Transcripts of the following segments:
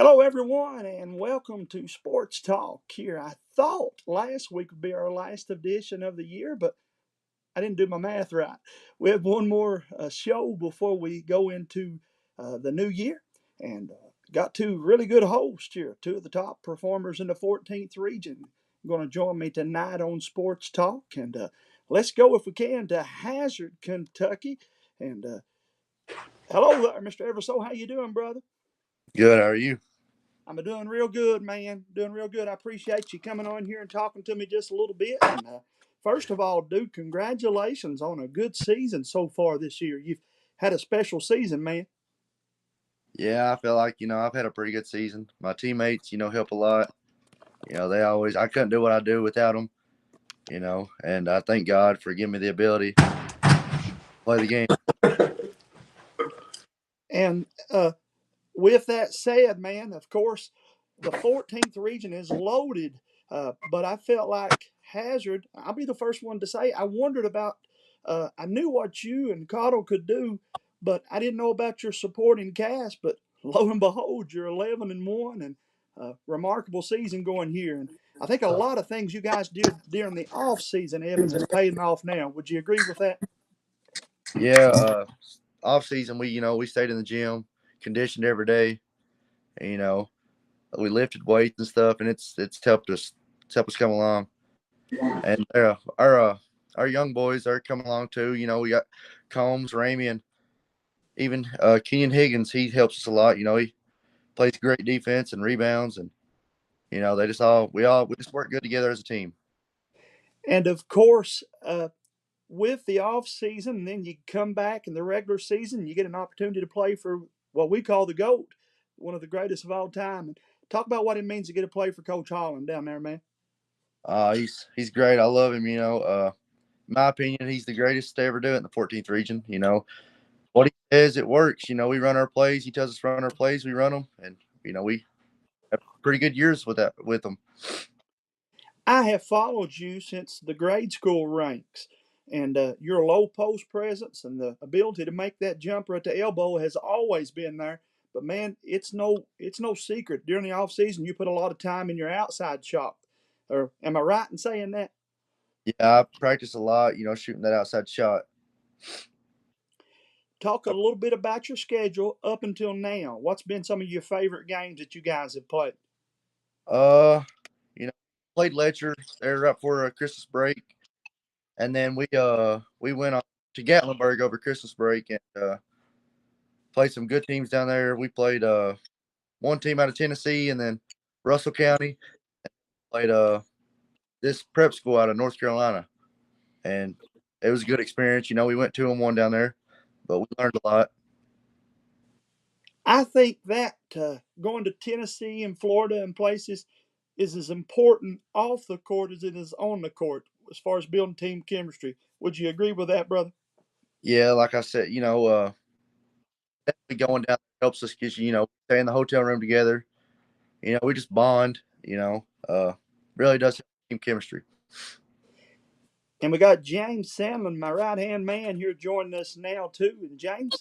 Hello, everyone, and welcome to Sports Talk here. I thought last week would be our last edition of the year, but I didn't do my math right. We have one more show before we go into the new year, and got two really good hosts here, two of the top performers in the 14th region. Going to join me tonight on Sports Talk, and let's go, if we can, to Hazard, Kentucky. And hello there, Mr. Everso. How you doing, brother? Good. How are you? I'm doing real good, man. Doing real good. I appreciate you coming on here and talking to me just a little bit. And first of all, dude, congratulations on a good season so far this year. You've had a special season, man. Yeah, I feel like I've had a pretty good season. My teammates, help a lot. I couldn't do what I do without them. And I thank God for giving me the ability to play the game. And with that said, man, of course, the 14th region is loaded. But I felt like Hazard, I'll be the first one to say, I wondered about, I knew what you and Cottle could do, but I didn't know about your supporting cast. But lo and behold, you're 11-1 and remarkable season going here. And I think a lot of things you guys did during the off season, Evans, is paying off now. Would you agree with that? Yeah. Off season, we stayed in the gym, conditioned every day. And, we lifted weights and stuff, and it's helped us. It's helped us come along. And our young boys are coming along too. We got Combs, Ramey, and even Kenyon Higgins. He helps us a lot. He plays great defense and rebounds, and they we just work good together as a team. And of course, with the off season, and then you come back in the regular season, you get an opportunity to play for what we call the GOAT, one of the greatest of all time. And talk about what it means to get to play for Coach Holland down there, man. He's great. I love him. In my opinion, he's the greatest to ever do it in the 14th region. What he says, it works. We run our plays. He tells us to run our plays. We run them, and we have pretty good years with him. I have followed you since the grade school ranks, and your low post presence and the ability to make that jumper at the elbow has always been there. But man, it's no secret. During the off season, you put a lot of time in your outside shot. Or am I right in saying that? Yeah, I practice a lot. Shooting that outside shot. Talk a little bit about your schedule up until now. What's been some of your favorite games that you guys have played? Uh, played Letcher there right for Christmas break, and then we went on to Gatlinburg over Christmas break and played some good teams down there. We played one team out of Tennessee, and then Russell County. Played this prep school out of North Carolina, and it was a good experience. We went 2-1 down there, but we learned a lot. I think that going to Tennessee and Florida and places is as important off the court as it is on the court as far as building team chemistry. Would you agree with that, brother? Yeah, like I said, definitely going down helps us because stay in the hotel room together. We just bond. Really does help team chemistry. And we got James Sandlin, my right hand man, here joining us now too. And James,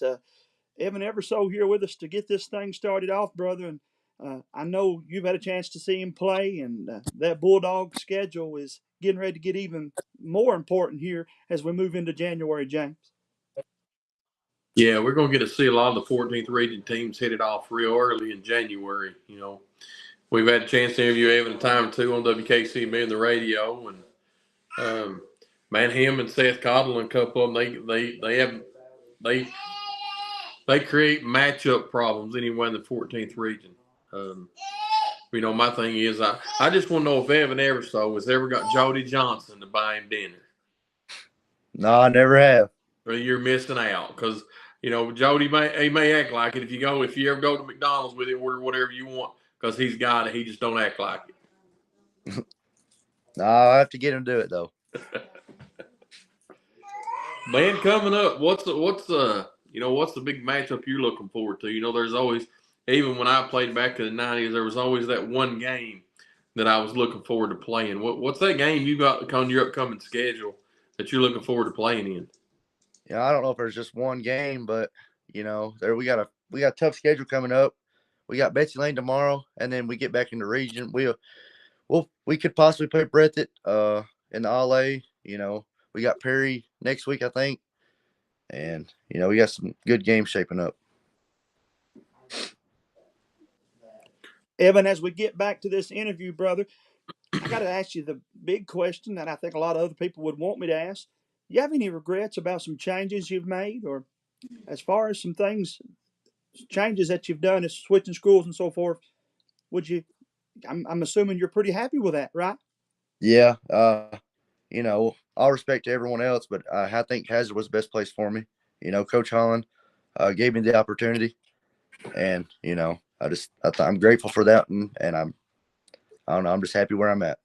Evan Everso here with us to get this thing started off, brother. And I know you've had a chance to see him play, and that Bulldog schedule is getting ready to get even more important here as we move into January, James. Yeah, we're going to get to see a lot of the 14th region teams hit it off real early in January. We've had a chance to interview Evan a time or two on WKCB and the radio, and man, him and Seth Cottle and a couple of them, they create matchup problems anyway in the 14th region. My thing is, I just want to know if Evan Everso has ever got Jody Johnson to buy him dinner. No, I never have. Or you're missing out because Jody may act like it if you ever go to McDonald's with him, order whatever you want because he's got it. He just don't act like it. No, I have to get him to do it though. Man, coming up, what's the big matchup you're looking forward to? There's always, even when I played back in the '90s, there was always that one game that I was looking forward to playing. What's that game you got on your upcoming schedule that you're looking forward to playing in? I don't know if there's just one game, but we got a tough schedule coming up. we got Betsy Lane tomorrow, and then we get back in the region. We could possibly play Breathitt in the All A. You know, we got Perry next week, I think, and you know we got some good games shaping up. Evan, as we get back to this interview, brother, I got to ask you the big question that I think a lot of other people would want me to ask. You have any regrets about some changes you've made, or as far as some things, changes that you've done as switching schools and so forth? Would you? I'm assuming you're pretty happy with that, right? Yeah, you know, all respect to everyone else, but I think Hazard was the best place for me. You know, Coach Holland gave me the opportunity, and you know, I'm grateful for that, and I don't know, I'm just happy where I'm at.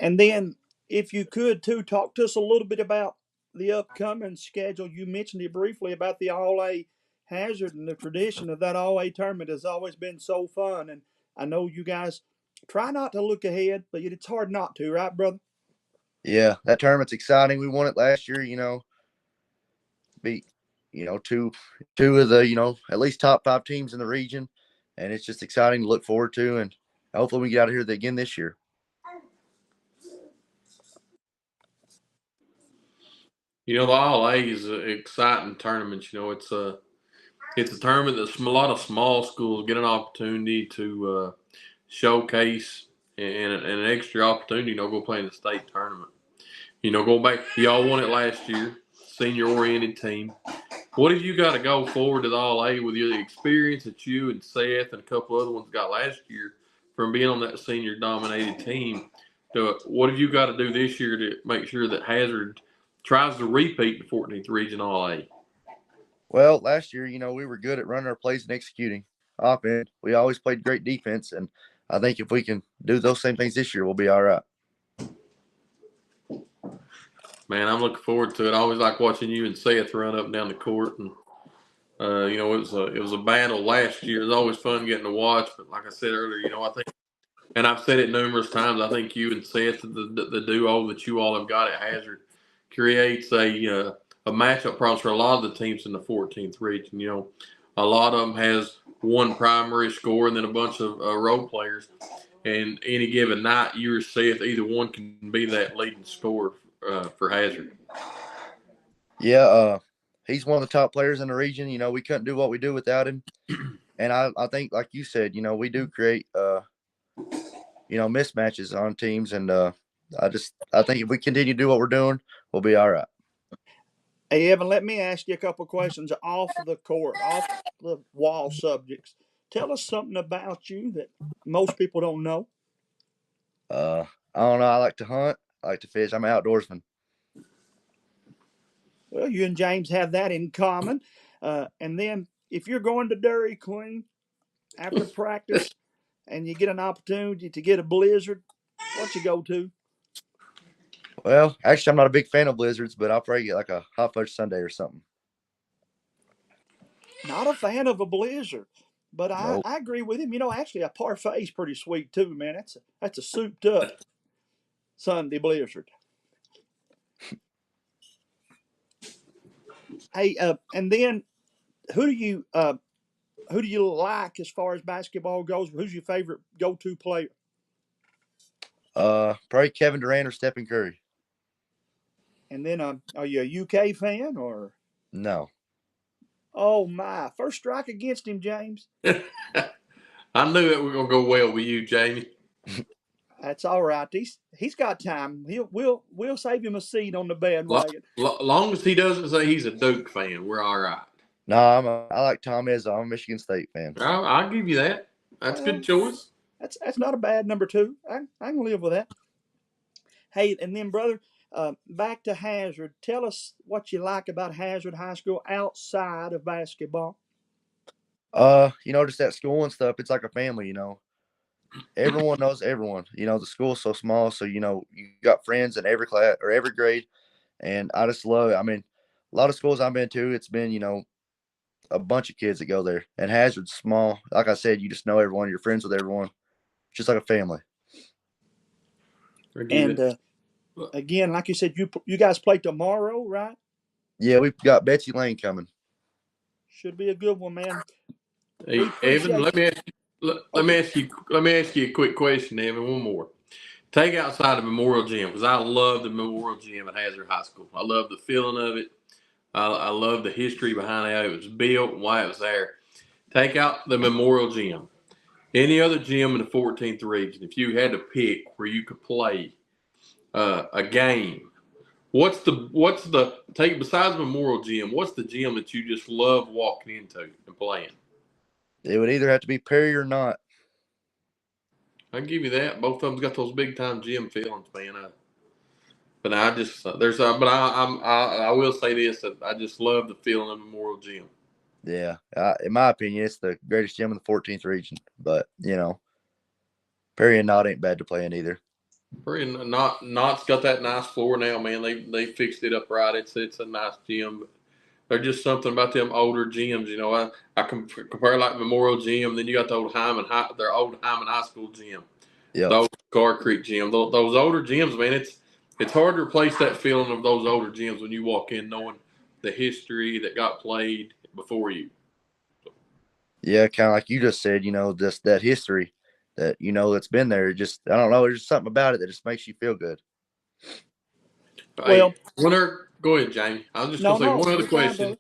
And then, if you could too, talk to us a little bit about the upcoming schedule. You mentioned it briefly about the All A Hazard, and the tradition of that All A tournament has always been so fun. And I know you guys try not to look ahead, but it's hard not to, right, brother? Yeah, that tournament's exciting. We won it last year. You know, beat two of the at least top 5 teams in the region, and it's just exciting to look forward to. And hopefully we get out of here again this year. You know, the All A is an exciting tournament. You know, it's a tournament that a lot of small schools get an opportunity to showcase and an extra opportunity, go play in the state tournament. Go back, y'all won it last year, senior-oriented team. What have you got to go forward to the All A with your experience that you and Seth and a couple other ones got last year from being on that senior-dominated team? What have you got to do this year to make sure that Hazard tries to repeat the 14th Region All A? Well, last year, we were good at running our plays and executing offense. We always played great defense, and I think if we can do those same things this year, we'll be all right. Man, I'm looking forward to it. I always like watching you and Seth run up and down the court, and it was a battle last year. It was always fun getting to watch. But like I said earlier, I think, and I've said it numerous times, I think you and Seth, the duo that you all have got at Hazard, creates a matchup problem for a lot of the teams in the 14th region. A lot of them has one primary scorer and then a bunch of role players. And any given night, you or Seth, either one can be that leading scorer for Hazard. Yeah, he's one of the top players in the region. We couldn't do what we do without him. And I think, like you said, we do create, mismatches on teams. And I think if we continue to do what we're doing, we'll be all right. Hey, Evan, let me ask you a couple of questions off the court, off the wall subjects. Tell us something about you that most people don't know. I don't know. I like to hunt. I like to fish. I'm an outdoorsman. Well, you and James have that in common. And then if you're going to Dairy Queen after practice and you get an opportunity to get a blizzard, what you go to? Well, actually, I'm not a big fan of blizzards, but I'll probably get like a hot fudge sundae or something. Not a fan of a blizzard, but Nope. I agree with him. Actually, a parfait is pretty sweet too, man. That's a souped up Sunday blizzard. Hey, and then who do you like as far as basketball goes? Who's your favorite go-to player? Probably Kevin Durant or Stephen Curry. And then, are you a UK fan or? No. Oh my! First strike against him, James. I knew it was gonna go well with you, Jamie. That's all right. He's got time. We'll save him a seat on the bandwagon. Long as he doesn't say he's a Duke fan, we're all right. No, I like Tom Izzo. I'm a Michigan State fan. I'll give you that. That's a good choice. That's not a bad number 2. I can live with that. Hey, and then brother, back to Hazard. Tell us what you like about Hazard High School outside of basketball. Just at school and stuff. It's like a family. Everyone knows everyone. The school's so small, so you got friends in every class or every grade, and I just love it. I mean, a lot of schools I've been to, it's been a bunch of kids that go there, and Hazard's small. Like I said, you just know everyone. You're friends with everyone, just like a family. And again, like you said, you guys play tomorrow, right? Yeah, we've got Betsy Lane coming. Should be a good one, man. Hey, We Evan, appreciate let me ask you. Let me ask you a quick question, Evan. One more. Take outside the Memorial Gym, because I love the Memorial Gym at Hazard High School. I love the feeling of it. I love the history behind how it was built and why it was there. Take out the Memorial Gym. Any other gym in the 14th region, if you had to pick where you could play a game, what's the take besides Memorial Gym? What's the gym that you just love walking into and playing? It would either have to be Perry or not. I give you that. Both of them's got those big time gym feelings, man. But I just but I will say this, that I just love the feeling of Memorial Gym. Yeah, in my opinion, it's the greatest gym in the 14th region. But Perry and Knott ain't bad to play in either. Perry and Knott's got that nice floor now, man. They fixed it up right. It's a nice gym. But there's just something about them older gyms. I compare like Memorial Gym. Then you got the old their old Hyman High School gym. Yeah. The old Car Creek gym. Those older gyms, man. It's hard to replace that feeling of those older gyms when you walk in knowing the history that got played before you. Yeah, kind of like you just said, just that history that, that's been there. Just, I don't know, there's just something about it that just makes you feel good. Well, go ahead, Jamie. I was just going to say one other question.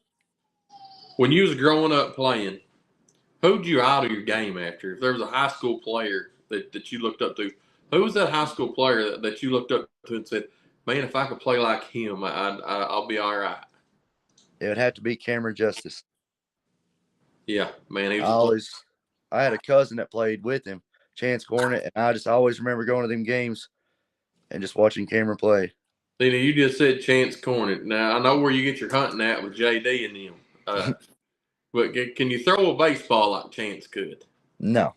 When you was growing up playing, who'd you idol your game after? If there was a high school player that you looked up to, who was that high school player that you looked up to and said, man, if I could play like him, I'll be all right? It would have to be Cameron Justice. Yeah, man. I had a cousin that played with him, Chance Cornett, and I just always remember going to them games and just watching Cameron play. You just said Chance Cornett. Now, I know where you get your hunting at with JD and them. But can you throw a baseball like Chance could? No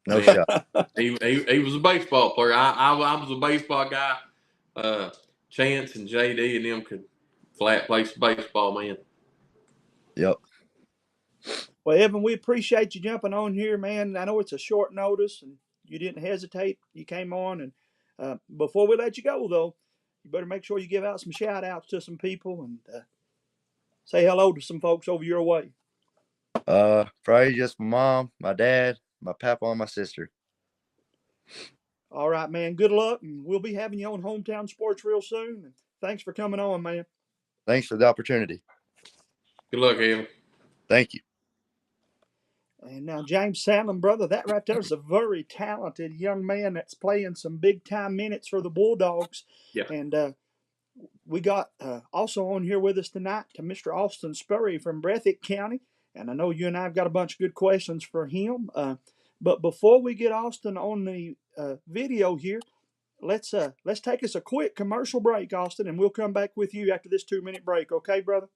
shot. He was a baseball player. I was a baseball guy. Chance and JD and them could flat play some baseball, man. Yep. Well, Evan, we appreciate you jumping on here, man. I know it's a short notice, and you didn't hesitate. You came on, and before we let you go, though, you better make sure you give out some shout-outs to some people and say hello to some folks over your way. Probably just my mom, my dad, my papa, and my sister. All right, man. Good luck, and we'll be having you on Hometown Sports real soon. And thanks for coming on, man. Thanks for the opportunity. Good luck, Evan. Thank you. And now, James Sandlin, brother, that right there is a very talented young man that's playing some big-time minutes for the Bulldogs. Yeah. And we got also on here with us tonight to Mr. Austin Spurry from Breathitt County. And I know you and I have got a bunch of good questions for him. But before we get Austin on the video here, let's take us a quick commercial break, Austin, and we'll come back with you after this 2-minute break. Okay, brother?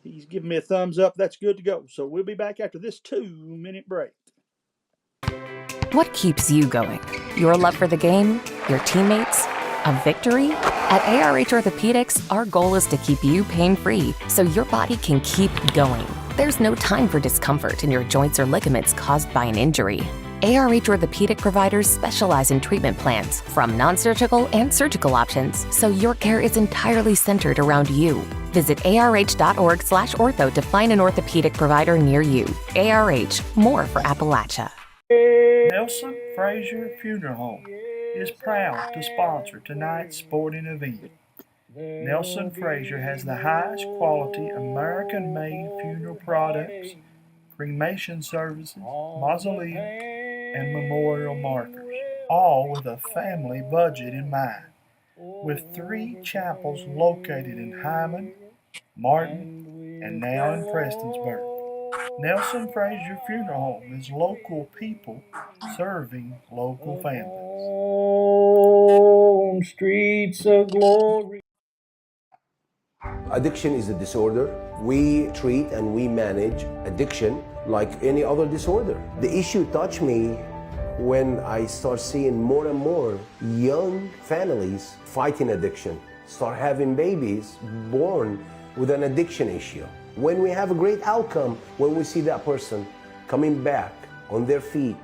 He's giving me a thumbs up. That's good to go. So we'll be back after this 2-minute break. What keeps you going? Your love for the game? Your teammates? A victory? At ARH Orthopedics, our goal is to keep you pain-free so your body can keep going. There's no time for discomfort in your joints or ligaments caused by an injury. ARH Orthopedic providers specialize in treatment plans, from non-surgical and surgical options, so your care is entirely centered around you. Visit arh.org/ortho to find an orthopedic provider near you. ARH, more for Appalachia. Nelson Frazier Funeral Home is proud to sponsor tonight's sporting event. Nelson Frazier has the highest quality American-made funeral products, cremation services, mausoleum, and memorial markers, all with a family budget in mind. With 3 chapels located in Hyman, Martin, and now in Prestonsburg, Nelson Frazier Funeral Home is local people serving local families. On streets of glory. Addiction is a disorder. We treat and we manage addiction like any other disorder. The issue touched me when I start seeing more and more young families fighting addiction, start having babies born with an addiction issue. When we have a great outcome, when we see that person coming back on their feet,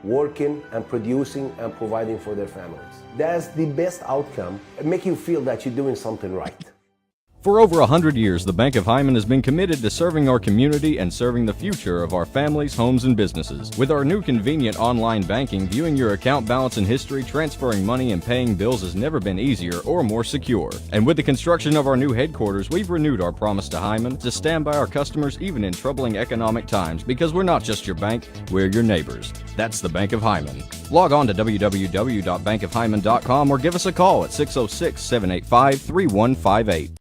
working and producing and providing for their families. That's the best outcome. It makes you feel that you're doing something right. For over 100 years, the Bank of Hyman has been committed to serving our community and serving the future of our families, homes, and businesses. With our new convenient online banking, viewing your account balance and history, transferring money, and paying bills has never been easier or more secure. And with the construction of our new headquarters, we've renewed our promise to Hyman to stand by our customers even in troubling economic times, because we're not just your bank, we're your neighbors. That's the Bank of Hyman. Log on to www.bankofhyman.com or give us a call at 606-785-3158.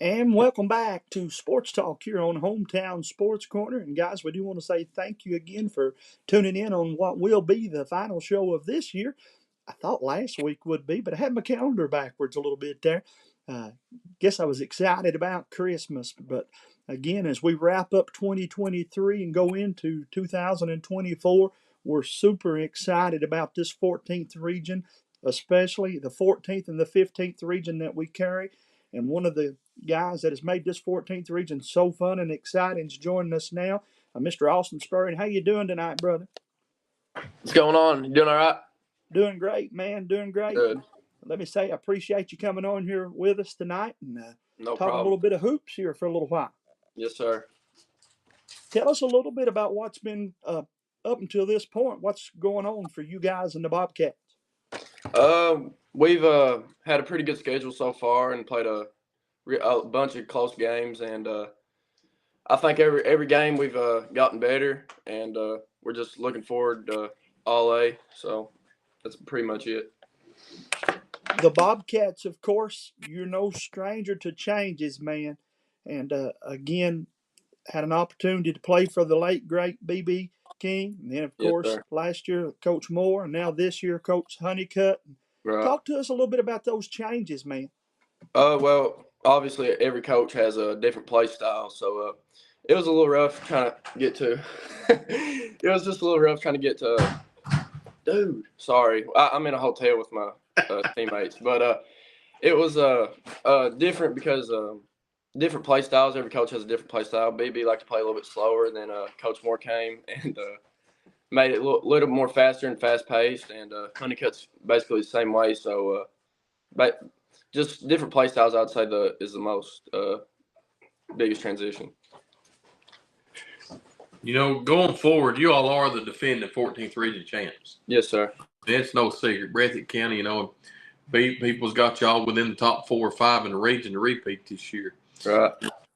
And welcome back to Sports Talk here on Hometown Sports Corner. And guys, we do want to say thank you again for tuning in on what will be the final show of this year. I thought last week would be, but I had my calendar backwards a little bit there. Guess I was excited about Christmas. But again, as we wrap up 2023 and go into 2024, we're super excited about this 14th region, especially the 14th and the 15th region that we carry. And one of the guys that has made this 14th region so fun and exciting is joining us now, Mr. Austin Spurrier. How you doing tonight, brother? What's going on? You doing all right? Doing great, man. Doing great. Good. Let me say I appreciate you coming on here with us tonight and No talking a problem. little bit of hoops here for a little while. Yes, sir. Tell us a little bit about what's been up until this point. What's going on for you guys in the Bobcats? We've had a pretty good schedule so far and played a bunch of close games, and I think every game we've gotten better, and we're just looking forward to All A. So that's pretty much it. The Bobcats, of course, you're no stranger to changes, man. And again, had an opportunity to play for the late, great B.B. King. And then, of course, sir. last year, Coach Moore. And now this year, Coach Honeycutt. Right. Talk to us a little bit about those changes, man. Well, obviously every coach has a different play style, so it was a little rough trying to get to. It was just a little rough trying to get to. Dude, sorry, I'm in a hotel with my teammates, but it was different because different play styles. Every coach has a different play style. BB liked to play a little bit slower, and then Coach Moore came and made it a little more faster and fast paced, and Honeycutt's basically the same way. So, but just different play styles, I'd say is the most biggest transition. You know, going forward, you all are the defending 14th region champs. Yes, sir. It's no secret. Breathitt County, you know, people's got y'all within the top 4 or 5 in the region to repeat this year. Right.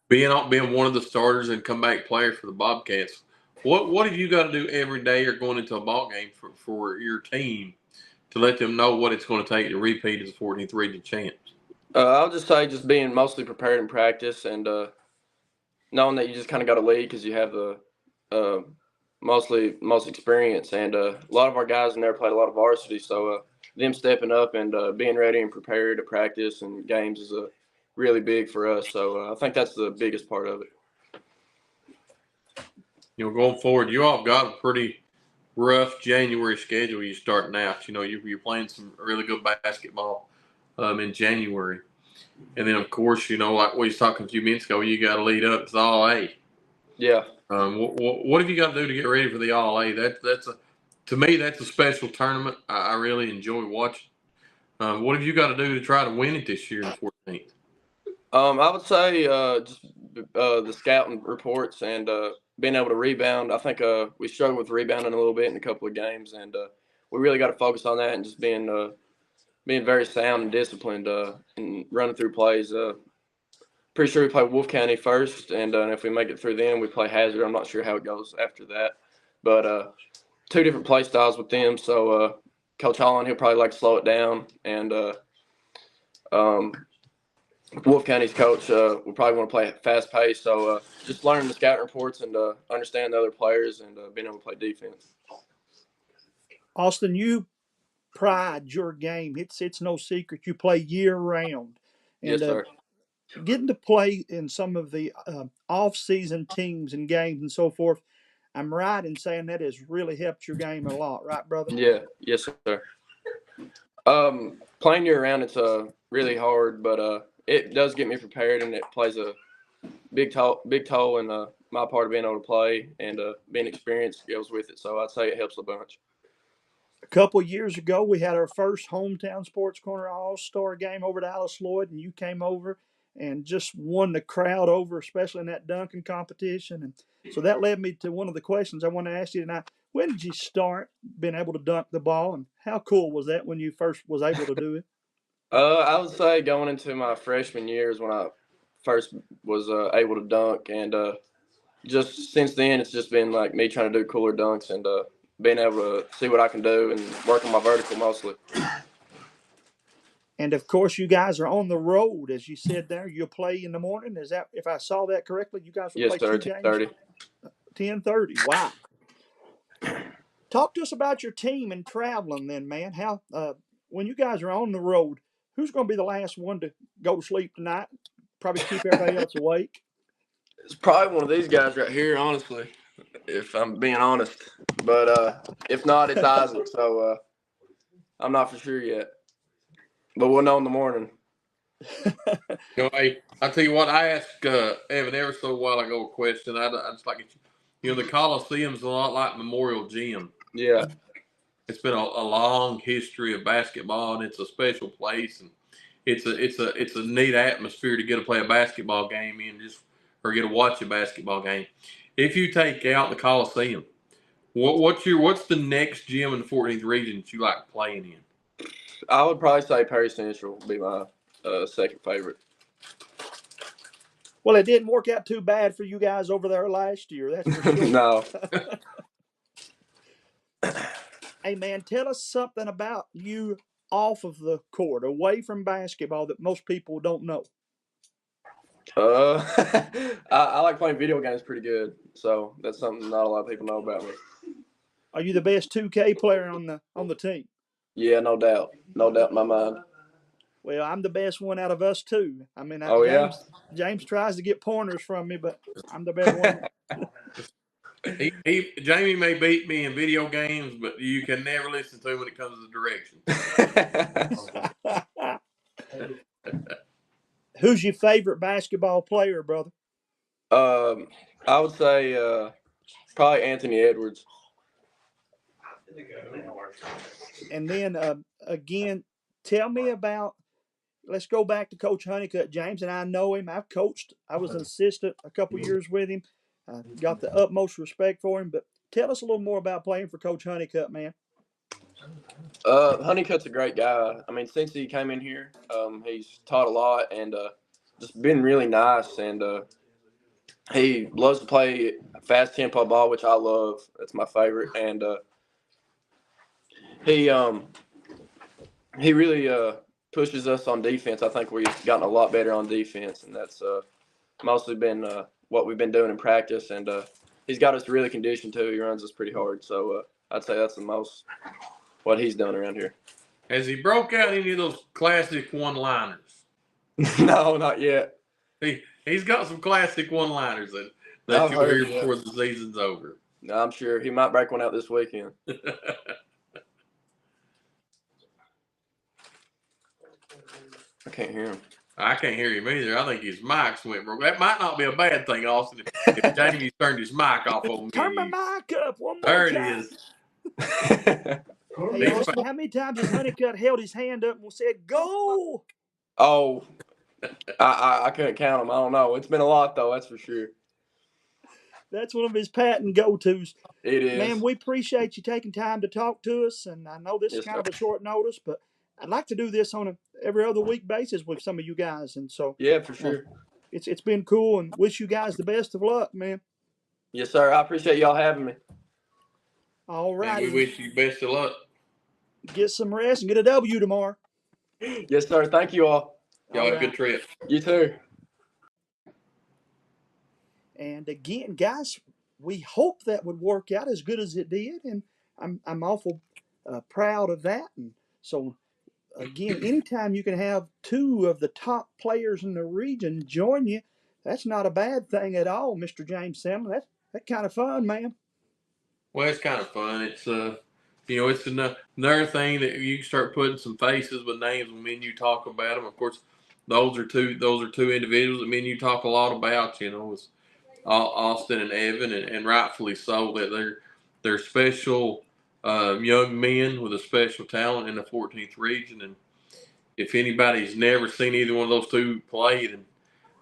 Being one of the starters and comeback players for the Bobcats, what have you got to do every day or going into a ball game for your team to let them know what it's going to take to repeat as 14th region champs? I'll just say just being mostly prepared in practice and knowing that you just kind of got to lead because you have the most experience, and a lot of our guys in there played a lot of varsity, so them stepping up and being ready and prepared to practice and games is really big for us. So I think that's the biggest part of it. You know, going forward, you all got a pretty rough January schedule. You starting out. You know, you're playing some really good basketball in January, and then of course, you know, like we was talking a few minutes ago, you got to lead up to All A. Yeah. What have you got to do to get ready for the All A? To me, that's a special tournament. I really enjoy watching. What have you got to do to try to win it this year in the 14th? I would say just the scouting reports and being able to rebound. I think we struggled with rebounding a little bit in a couple of games, and we really got to focus on that and just being very sound and disciplined and running through plays. Pretty sure we play Wolf County first, and if we make it through them, we play Hazard. I'm not sure how it goes after that, but 2 different play styles with them. So Coach Holland, he'll probably like to slow it down, and Wolf County's coach will probably want to play fast pace. So just learning the scouting reports and understanding the other players and being able to play defense. Austin, you pride your game. It's no secret. You play year round. And, Yes, sir. Getting to play in some of the off-season teams and games and so forth, I'm right in saying that has really helped your game a lot, right, brother? Yeah. Yes, sir. Playing year round, it's really hard, but it does get me prepared, and it plays a big toll in my part of being able to play, and being experienced goes with it. So I'd say it helps a bunch. A couple of years ago, we had our first hometown Sports Corner All-Star game over at Alice Lloyd, and you came over and just won the crowd over, especially in that dunking competition. And so that led me to one of the questions I want to ask you tonight. When did you start being able to dunk the ball, and how cool was that when you first was able to do it? I would say going into my freshman years when I first was able to dunk, and just since then it's just been like me trying to do cooler dunks and being able to see what I can do and work on my vertical mostly. And of course, you guys are on the road, as you said there. You'll play in the morning. Is that, if I saw that correctly, you guys will Yes, play sir. 2 games? 10:30. 10:30. Wow. Talk to us about your team and traveling then, man. How when you guys are on the road, who's going to be the last one to go to sleep tonight? Probably keep everybody else awake. It's probably one of these guys right here, honestly, if I'm being honest. But if not, it's Isaac. So I'm not for sure yet. But we'll know in the morning. Hey, I tell you what, I asked Evan ever so while ago a question. I just like it. The Coliseum's a lot like Memorial Gym. Yeah. It's been a long history of basketball, and it's a special place, and it's a neat atmosphere to get to play a basketball game in, or get to watch a basketball game. If you take out the Coliseum, what's the next gym in the 14th region that you like playing in? I would probably say Perry Central would be my second favorite. Well, it didn't work out too bad for you guys over there last year. That's for sure. No. Hey, man, tell us something about you off of the court, away from basketball, that most people don't know. I like playing video games pretty good, so that's something not a lot of people know about me. Are you the best 2K player on the team? Yeah, no doubt in my mind. Well, I'm the best one out of us too. I mean, James tries to get pointers from me, but I'm the best one. Jamie may beat me in video games, but you can never listen to him when it comes to directions. Who's your favorite basketball player, brother? I would say probably Anthony Edwards. And then again, tell me about. Let's go back to Coach Honeycutt. James and I know him. I've coached. I was an assistant a couple years with him. Got the utmost respect for him. But tell us a little more about playing for Coach Honeycutt, man. Honeycutt's a great guy. I mean, since he came in here, he's taught a lot and just been really nice. And he loves to play fast tempo ball, which I love. That's my favorite. And he really pushes us on defense. I think we've gotten a lot better on defense, and that's mostly been what we've been doing in practice. And he's got us really conditioned too. He runs us pretty hard. So I'd say that's the most what he's done around here. Has he broke out any of those classic one-liners? No, not yet. He's got some classic one-liners that you'll hear before the season's over. No, I'm sure he might break one out this weekend. I can't hear him. I can't hear him either. I think his mic's went broke. That might not be a bad thing, Austin, if Jamie turned his mic off on me. Turn my mic up one more there time. It is. Hey, Austin, how many times has Honeycutt held his hand up and said, "Go"? Oh, I couldn't count them. I don't know. It's been a lot, though, that's for sure. That's one of his patent go-tos. It is. Man, we appreciate you taking time to talk to us, and I know this is kind of a short notice, but I'd like to do this on a every other week basis with some of you guys, and so yeah, for sure. It's been cool, and wish you guys the best of luck, man. Yes, sir. I appreciate y'all having me. All right. We wish you best of luck. Get some rest and get a W tomorrow. Yes, sir. Thank you all. Y'all have a good trip. You too. And again, guys, we hope that would work out as good as it did, and I'm awful proud of that. And so, again, anytime you can have two of the top players in the region join you, that's not a bad thing at all, Mr. James Sandlin. That's kind of fun, man. Well, it's kind of fun. It's it's another thing that you start putting some faces with names when me and you talk about them. Of course, those are two individuals that me and you talk a lot about. It's Austin and Evan, and rightfully so. That they're special young men with a special talent in the 14th region. And if anybody's never seen either one of those two play, then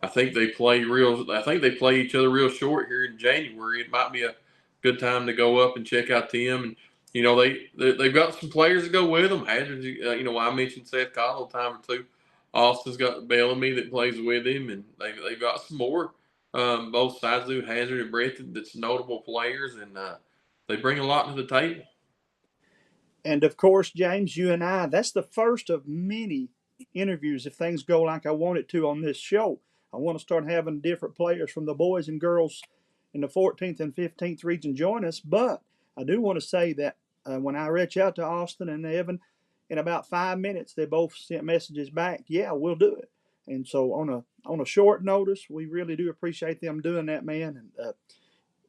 I think they play each other real short here in January. It might be a good time to go up and check out them. And they've got some players to go with them. Hazard, I mentioned Seth Cottle a time or two. Austin's got Bellamy that plays with him, and they've got some more. Both sides do, Hazard and Brett, that's notable players, and they bring a lot to the table. And of course, James, you and I, that's the first of many interviews if things go like I want it to on this show. I want to start having different players from the boys and girls in the 14th and 15th region join us. But I do want to say that when I reach out to Austin and Evan, in about 5 minutes, they both sent messages back. Yeah, we'll do it. And so on a short notice, we really do appreciate them doing that, man. And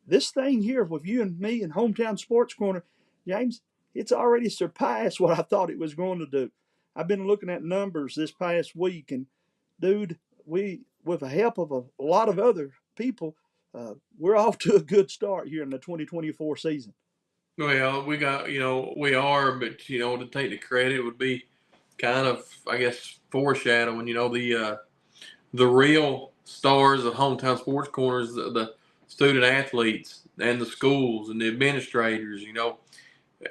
this thing here with you and me and Hometown Sports Corner, James, it's already surpassed what I thought it was going to do. I've been looking at numbers this past week, and dude, we, with the help of a lot of other people, we're off to a good start here in the 2024 season. Well, we are, but to take the credit would be kind of, I guess, foreshadowing. The real stars of Hometown Sports Corners, the student athletes and the schools and the administrators,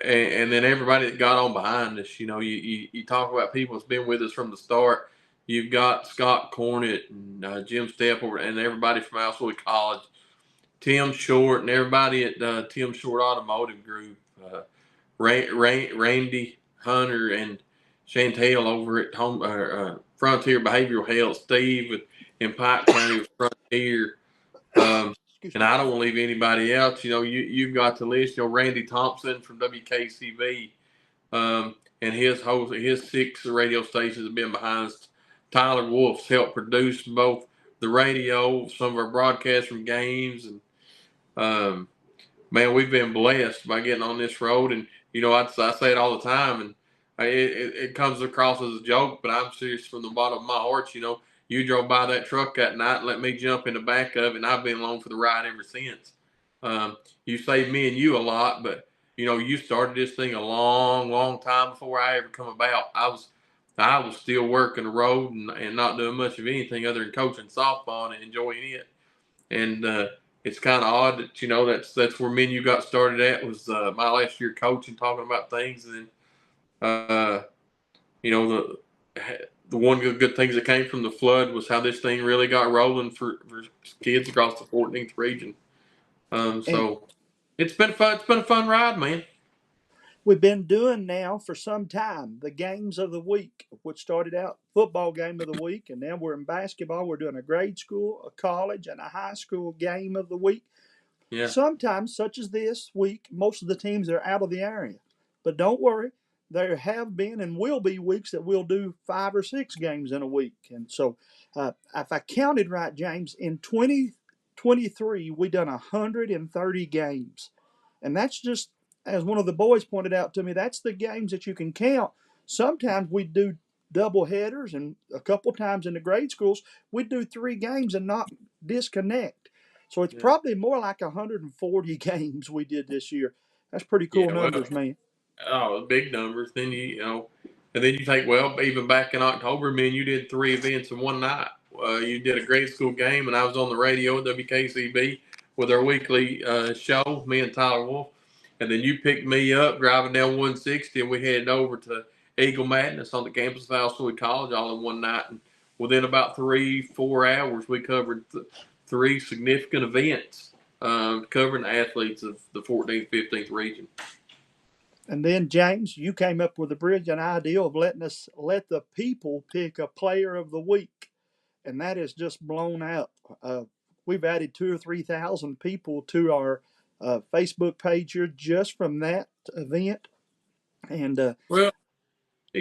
and then everybody that got on behind us. You talk about people that's been with us from the start. You've got Scott Cornett and Jim Stepper and everybody from Alsoy College, Tim Short and everybody at Tim Short Automotive Group, Randy Hunter and Chantel over at Frontier Behavioral Health, Steve in Pike County with Frontier. And I don't want to leave anybody else. You've got the list. Randy Thompson from WKCB, and his 6 radio stations have been behind us. Tyler Wolf's helped produce both the radio, some of our broadcasts from games, and man, we've been blessed by getting on this road. And I say it all the time, and it comes across as a joke, but I'm serious from the bottom of my heart. You drove by that truck that night and let me jump in the back of it, and I've been along for the ride ever since. You saved me and you a lot, but you started this thing a long, long time before I ever come about. I was still working the road and not doing much of anything other than coaching softball and enjoying it. And it's kind of odd that that's where me and you got started at, was my last year coaching, talking about things. And then the one good things that came from the flood was how this thing really got rolling for kids across the 14th region. So it's been fun. It's been a fun ride, man. We've been doing now for some time the games of the week, which started out football game of the week, and now we're in basketball. We're doing a grade school, a college, and a high school game of the week. Yeah. Sometimes, such as this week, most of the teams are out of the area. But don't worry, there have been and will be weeks that we'll do 5 or 6 games in a week. And so if I counted right, James, in 2023, we done 130 games. And that's just, as one of the boys pointed out to me, that's the games that you can count. Sometimes we do double headers, and a couple times in the grade schools, we do 3 games and not disconnect. So it's probably more like 140 games we did this year. That's pretty cool numbers, man. Oh, big numbers. Then and then you take, even back in October, man, you did 3 events in one night. You did a grade school game, and I was on the radio at WKCB with our weekly show, me and Tyler Wolf. And then you picked me up driving down 160, and we headed over to Eagle Madness on the campus of Alsoy College all in one night. And within about 3-4 hours, we covered 3 significant events covering the athletes of the 14th, 15th region. And then, James, you came up with the brilliant idea of letting us let the people pick a player of the week. And that is just blown out. We've added 2,000 or 3,000 people to our Facebook page here just from that event. And it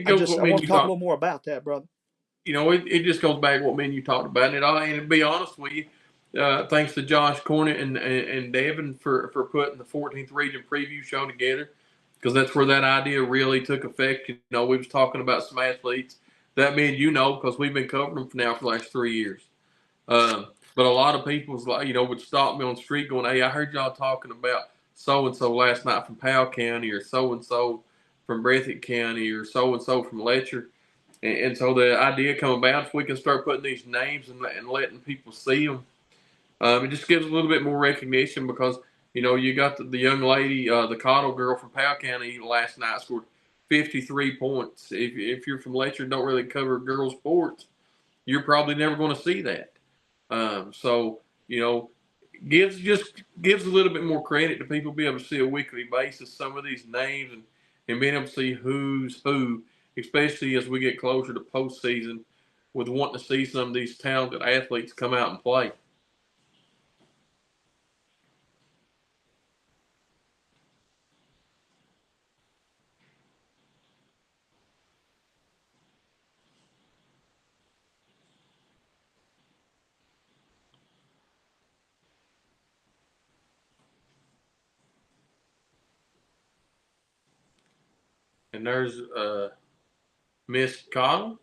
goes I want to talk a little more about that, brother. It just goes back to what me and you talked about. And to be honest with you, thanks to Josh Cornett and Devin for putting the 14th region preview show together, because that's where that idea really took effect. We was talking about some athletes that me and because we've been covering them for the last 3 years. But a lot of people would stop me on the street going, "Hey, I heard y'all talking about so-and-so last night from Powell County, or so-and-so from Breathitt County, or so-and-so from Letcher. And so the idea come about, if we can start putting these names and letting people see them, it just gives a little bit more recognition, because, you know, you got the young lady, the Cottle girl from Powell County last night scored 53 points. If you're from Letcher and don't really cover girls sports, you're probably never going to see that. So, you know, gives a little bit more credit to people be able to see a weekly basis some of these names, and being able to see who's who, especially as we get closer to postseason, with wanting to see some of these talented athletes come out and play. And there's Miss Cottle.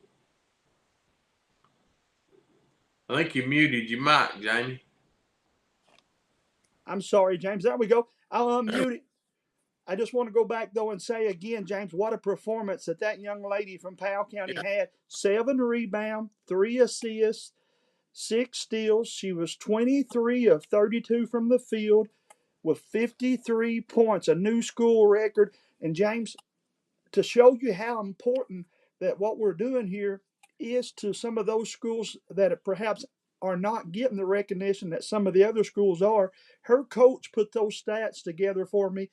I think you muted your mic, Jamie. I'm sorry, James. There we go. I'll unmute it. I just want to go back, though, and say again, James, what a performance that young lady from Powell County had. 7 rebounds, 3 assists, 6 steals. She was 23 of 32 from the field with 53 points, a new school record. And, James, to show you how important that what we're doing here is to some of those schools that perhaps are not getting the recognition that some of the other schools are, her coach put those stats together for me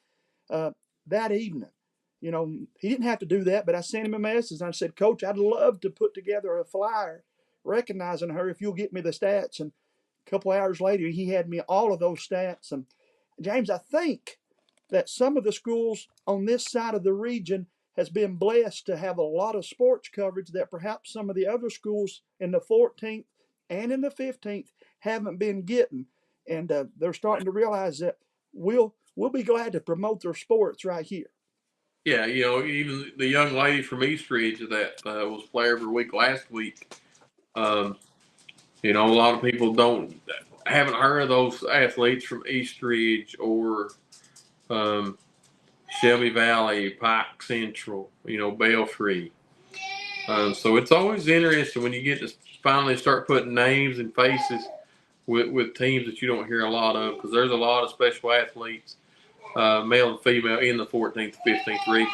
that evening. You know, he didn't have to do that, but I sent him a message and I said, Coach, I'd love to put together a flyer recognizing her if you'll get me the stats. And a couple hours later, he had me all of those stats. And James, I think that some of the schools on this side of the region has been blessed to have a lot of sports coverage that perhaps some of the other schools in the 14th and in the 15th haven't been getting. And they're starting to realize that we'll be glad to promote their sports right here. Yeah, you know, even the young lady from Eastridge that was player of the week last week. You know, a lot of people haven't heard of those athletes from Eastridge or Shelby Valley, Pike Central, you know, Belfry. So it's always interesting when you get to finally start putting names and faces with teams that you don't hear a lot of, because there's a lot of special athletes, male and female, in the 14th, 15th region.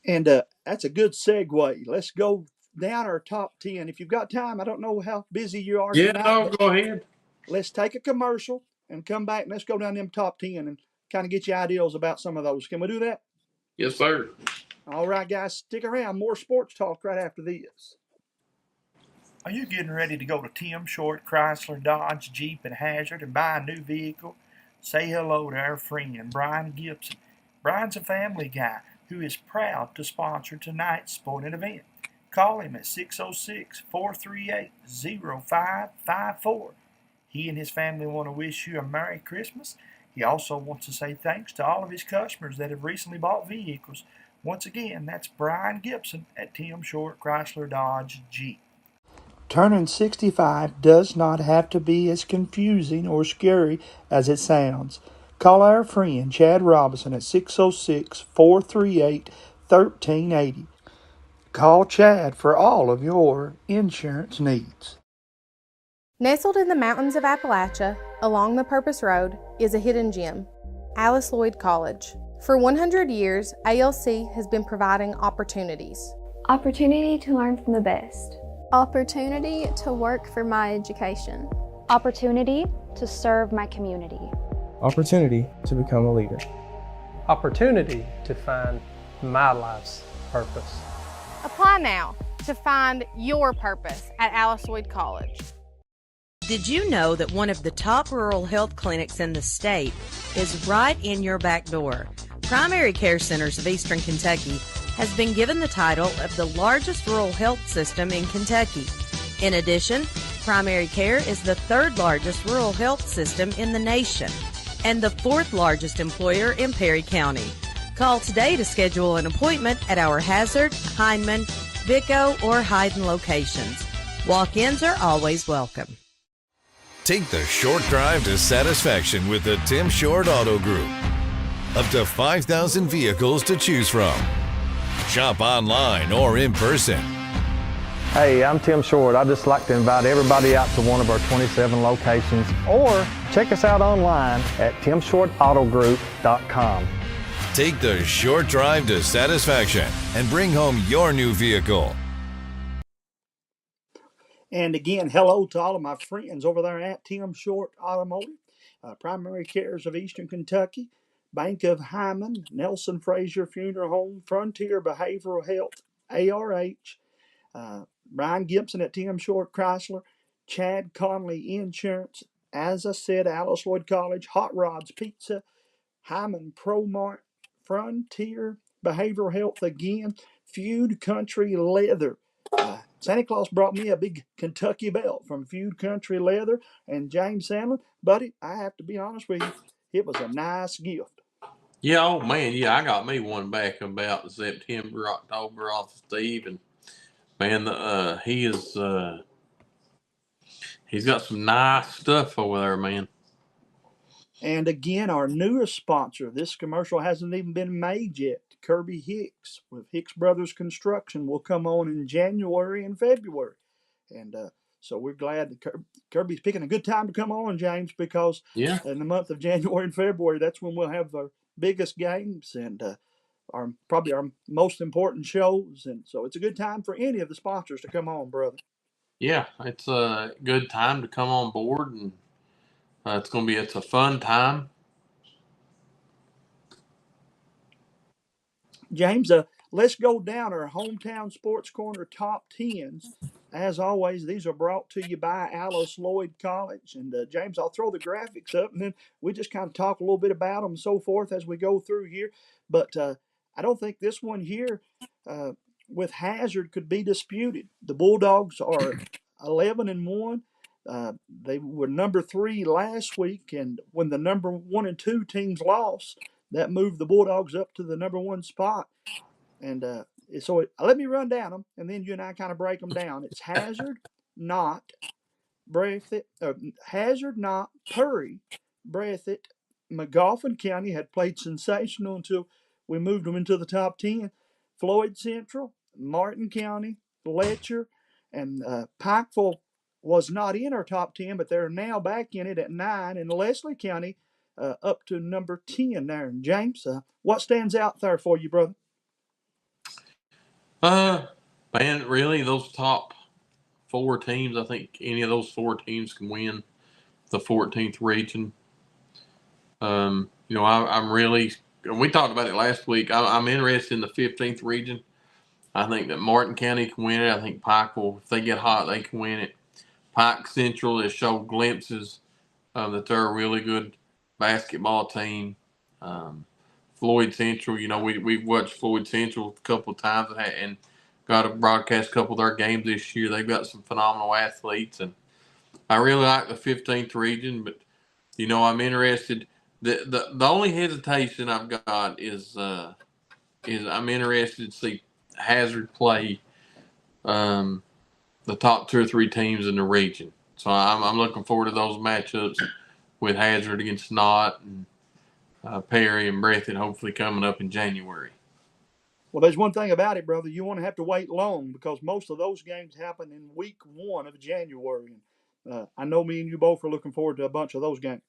And that's a good segue. Let's go down our top 10. If you've got time, I don't know how busy you are tonight. No, go ahead. Let's take a commercial and come back and let's go down them top 10 and kind of get you ideas about some of those. Can we do that? Yes, sir. All right, guys, stick around. More sports talk right after this. Are you getting ready to go to Tim Short Chrysler, Dodge, Jeep, and Hazard and buy a new vehicle? Say hello to our friend, Brian Gibson. Brian's a family guy who is proud to sponsor tonight's sporting event. Call him at 606-438-0554. He and his family want to wish you a Merry Christmas. He also wants to say thanks to all of his customers that have recently bought vehicles. Once again, that's Brian Gibson at Tim Short Chrysler, Dodge, Jeep. Turning 65 does not have to be as confusing or scary as it sounds. Call our friend Chad Robinson at 606-438-1380. Call Chad for all of your insurance needs. Nestled in the mountains of Appalachia, along the Purpose Road, is a hidden gem, Alice Lloyd College. For 100 years, ALC has been providing opportunities. Opportunity to learn from the best. Opportunity to work for my education. Opportunity to serve my community. Opportunity to become a leader. Opportunity to find my life's purpose. Apply now to find your purpose at Alice Lloyd College. Did you know that one of the top rural health clinics in the state is right in your back door? Primary Care Centers of Eastern Kentucky has been given the title of the largest rural health system in Kentucky. In addition, Primary Care is the 3rd largest rural health system in the nation and the 4th largest employer in Perry County. Call today to schedule an appointment at our Hazard, Hindman, Vico, or Hyden locations. Walk-ins are always welcome. Take the short drive to satisfaction with the Tim Short Auto Group. Up to 5,000 vehicles to choose from. Shop online or in person. Hey, I'm Tim Short. I'd just like to invite everybody out to one of our 27 locations, or check us out online at timshortautogroup.com. Take the short drive to satisfaction and bring home your new vehicle. And again, hello to all of my friends over there at Tim Short Automotive, Primary Cares of Eastern Kentucky, Bank of Hyman, Nelson Frazier Funeral Home, Frontier Behavioral Health, ARH, Brian Gibson at Tim Short Chrysler, Chad Conley Insurance, as I said, Alice Lloyd College, Hot Rods Pizza, Hyman ProMart, Frontier Behavioral Health again, Feud Country Leather. Santa Claus brought me a big Kentucky belt from Feud Country Leather and James Sandlin. Buddy, I have to be honest with you, it was a nice gift. Yeah, oh man, yeah, I got me one back about September, October off of Steve, and man, he's got some nice stuff over there, man. And again, our newest sponsor, this commercial hasn't even been made yet. Kirby Hicks with Hicks Brothers Construction will come on in January and February. And so we're glad that Kirby's picking a good time to come on, James, because in the month of January and February, that's when we'll have our biggest games and probably our most important shows. And so it's a good time for any of the sponsors to come on, brother. Yeah, it's a good time to come on board, and it's a fun time. James, let's go down our Hometown Sports Corner top 10s. As always, these are brought to you by Alice Lloyd College. And James, I'll throw the graphics up, and then we just kind of talk a little bit about them and so forth as we go through here. But I don't think this one here with Hazard could be disputed. The Bulldogs are 11-1. They were number 3 last week, and when the number 1 and 2 teams lost, that moved the Bulldogs up to the number 1 spot. And so let me run down them, and then you and I kind of break them down. It's Hazard, Knott, Breathitt, Hazard, Knott, Purry, Breathitt. Magoffin County had played sensational until we moved them into the top 10. Floyd Central, Martin County, Letcher, and Pikeville was not in our top 10, but they're now back in it at 9. And Leslie County up to number 10 there. And James, what stands out there for you, brother? Man, really, those top 4 teams, I think any of those 4 teams can win the 14th region. I'm really, we talked about it last week. I'm interested in the 15th region. I think that Martin County can win it. I think Pikeville, if they get hot, they can win it. Pike Central has showed glimpses that they're a really good basketball team. Floyd Central, we've watched Floyd Central a couple of times and got to broadcast a couple of their games this year. They've got some phenomenal athletes, and I really like the 15th region. But I'm interested. The only hesitation I've got is I'm interested to see Hazard play the top 2 or 3 teams in the region. So I'm looking forward to those matchups with Hazard against Knott and Perry and Breathitt hopefully coming up in January. Well, there's one thing about it, brother. You won't have to wait long because most of those games happen in week 1 of January. I know me and you both are looking forward to a bunch of those games.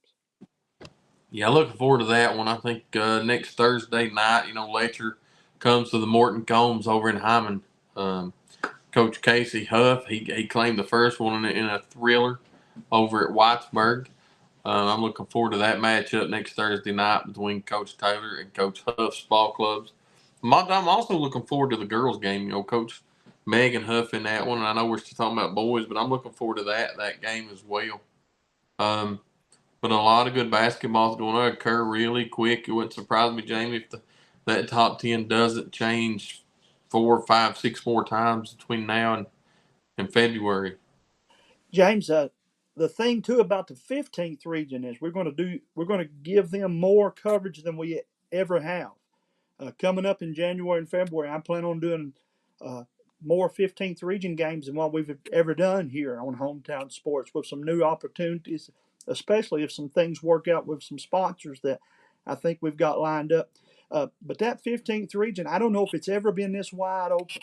Yeah, looking forward to that one. I think next Thursday night, Letcher comes to the Morton Combs over in Hyman. Coach Casey Huff, he claimed the first one in a thriller over at Whitesburg. I'm looking forward to that matchup next Thursday night between Coach Taylor and Coach Huff's ball clubs. I'm also looking forward to the girls' game. Coach Megan Huff in that one. And I know we're still talking about boys, but I'm looking forward to that game as well. But a lot of good basketball is going to occur really quick. It wouldn't surprise me, Jamie, if that top 10 doesn't change 4, 5, 6 more times between now and February. James, the thing too about the 15th region is we're going to give them more coverage than we ever have. Coming up in January and February, I plan on doing more 15th region games than what we've ever done here on Hometown Sports, with some new opportunities, especially if some things work out with some sponsors that I think we've got lined up. But that 15th region, I don't know if it's ever been this wide open.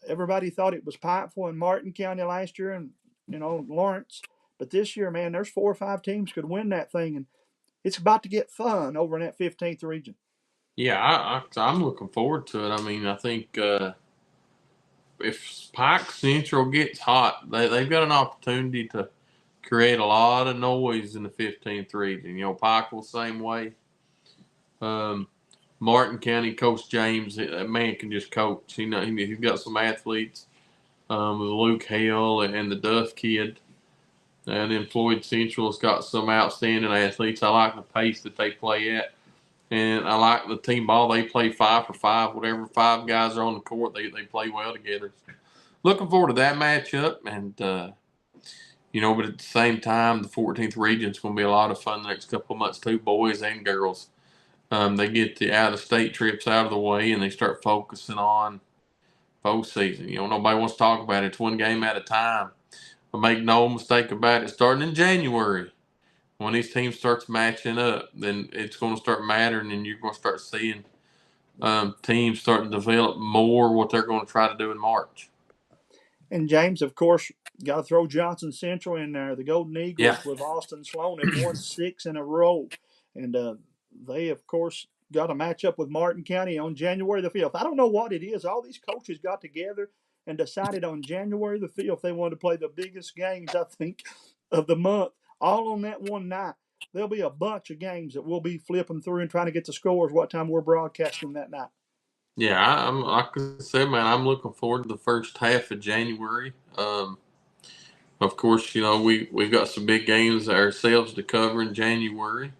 Everybody thought it was Pikeville and Martin County last year, and Lawrence. But this year, man, there's 4 or 5 teams could win that thing, and it's about to get fun over in that 15th region. Yeah, I'm looking forward to it. I mean, I think if Pike Central gets hot, they've got an opportunity to create a lot of noise in the 15th region. Pikeville same way. Martin County Coach James, that man can just coach. He's got some athletes with Luke Hale and the Duff kid. And then Floyd Central's got some outstanding athletes. I like the pace that they play at. And I like the team ball. They play 5 for 5. Whatever 5 guys are on the court, they play well together. Looking forward to that matchup. And, but at the same time, the 14th region is going to be a lot of fun the next couple of months too, boys and girls. They get the out-of-state trips out of the way, and they start focusing on postseason. Nobody wants to talk about it. It's one game at a time. But make no mistake about it, starting in January, when these teams starts matching up, then it's going to start mattering, and you're going to start seeing teams starting to develop more what they're going to try to do in March. And James, of course, got to throw Johnson Central in there. The Golden Eagles with Austin Sloan have won 6 in a row. And they, of course, got a matchup with Martin County on January the 5th. I don't know what it is. All these coaches got together and decided on January the 5th they wanted to play the biggest games, I think, of the month, all on that one night. There'll be a bunch of games that we'll be flipping through and trying to get the scores what time we're broadcasting that night. Yeah, like I said, man, I'm looking forward to the first half of January. Of course, we've got some big games ourselves to cover in January.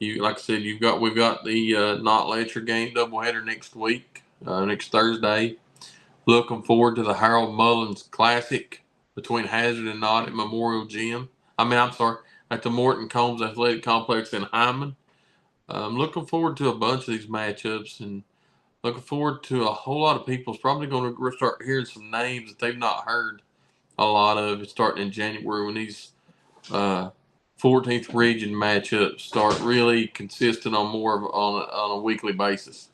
Like I said, we've got the Not Letcher game doubleheader next week, next Thursday. Looking forward to the Harold Mullins Classic between Hazard and Knott at Memorial Gym. At the Morton Combs Athletic Complex in Hyman. I'm looking forward to a bunch of these matchups, and looking forward to a whole lot of people's probably going to start hearing some names that they've not heard a lot of starting in January when these 14th region matchups start really consistent on a weekly basis.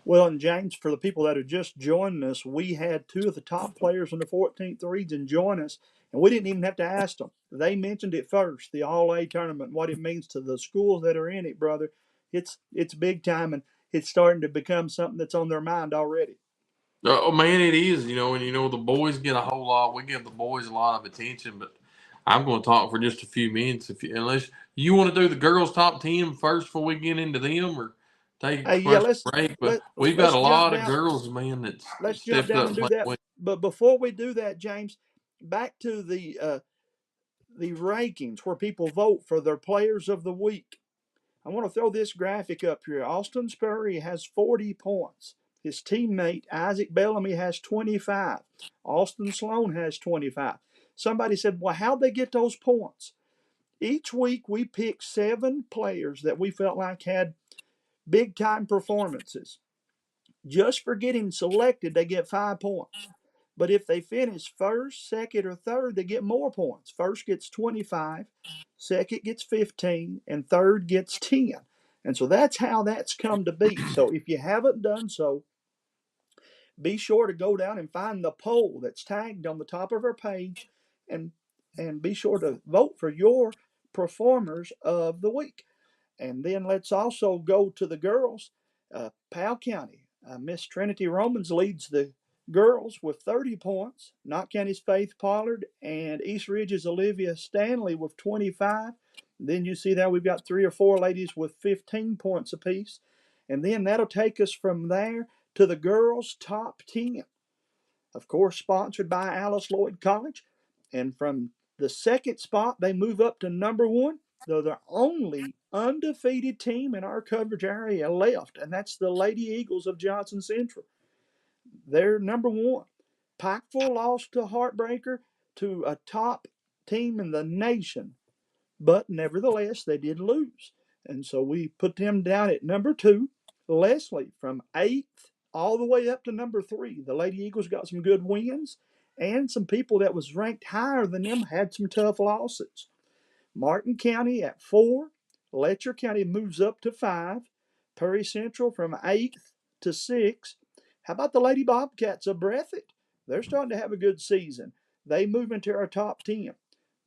Well, and James, for the people that are just joining us, we had 2 of the top players in the 14th region join us, and we didn't even have to ask them. They mentioned it first, the All-A tournament, what it means to the schools that are in it, brother. It's big time, and it's starting to become something that's on their mind already. Oh, man, it is, and the boys get a whole lot. We give the boys a lot of attention, but I'm going to talk for just a few minutes. Unless you want to do the girls' top 10 first before we get into them, or take a break. But we've got a lot of girls, man, let's jump down and do that. But before we do that, James, back to the rankings where people vote for their players of the week. I want to throw this graphic up here. Austin Spurrier has 40 points. His teammate, Isaac Bellamy, has 25. Austin Sloan has 25. Somebody said, well, how'd they get those points? Each week we picked 7 players that we felt like had big-time performances. Just for getting selected, they get 5 points. But if they finish first, second, or third, they get more points. First gets 25, second gets 15, and third gets 10. And so that's how that's come to be. So if you haven't done so, be sure to go down and find the poll that's tagged on the top of our page and be sure to vote for your performers of the week. And then let's also go to the girls. Powell County, Miss Trinity Romans leads the girls with 30 points. Knott County's Faith Pollard and East Ridge's Olivia Stanley with 25. Then you see that we've got 3 or 4 ladies with 15 points apiece. And then that'll take us from there to the girls' top 10. Of course, sponsored by Alice Lloyd College. And from the second spot, they move up to number 1. They're the only undefeated team in our coverage area left, and that's the Lady Eagles of Johnson Central. They're number 1. Pikeville lost to Heartbreaker, to a top team in the nation, but nevertheless, they did lose. And so we put them down at number 2. Leslie from 8th all the way up to number 3. The Lady Eagles got some good wins, and some people that was ranked higher than them had some tough losses. Martin County at 4. Letcher County moves up to 5. Perry Central from 8th to 6th. How about the Lady Bobcats of Breathitt? They're starting to have a good season. They move into our top 10.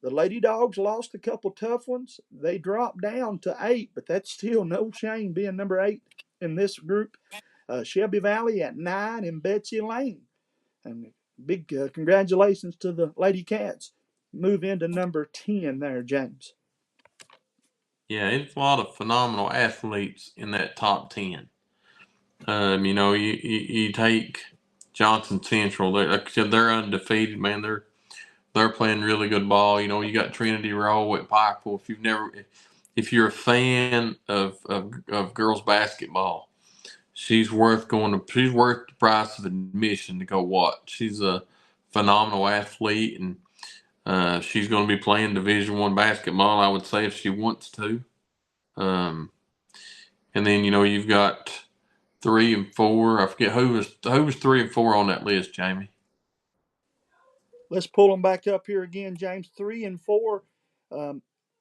The Lady Dogs lost a couple tough ones. They dropped down to 8, but that's still no shame being number 8 in this group. Shelby Valley at 9 and Betsy Lane. And big congratulations to the Lady Cats. Move into number 10 there, James. Yeah, it's a lot of phenomenal athletes in that top 10. You take Johnson Central. They're undefeated, man. They're playing really good ball. You got Trinity Rowe at Pikeville. If you're a fan of girls basketball, she's worth the price of admission to go watch. She's a phenomenal athlete, and she's going to be playing Division I basketball, I would say, if she wants to. And then you've got 3 and 4. I forget who was 3 and 4 on that list, Jamie. Let's pull them back up here again, James. 3 and 4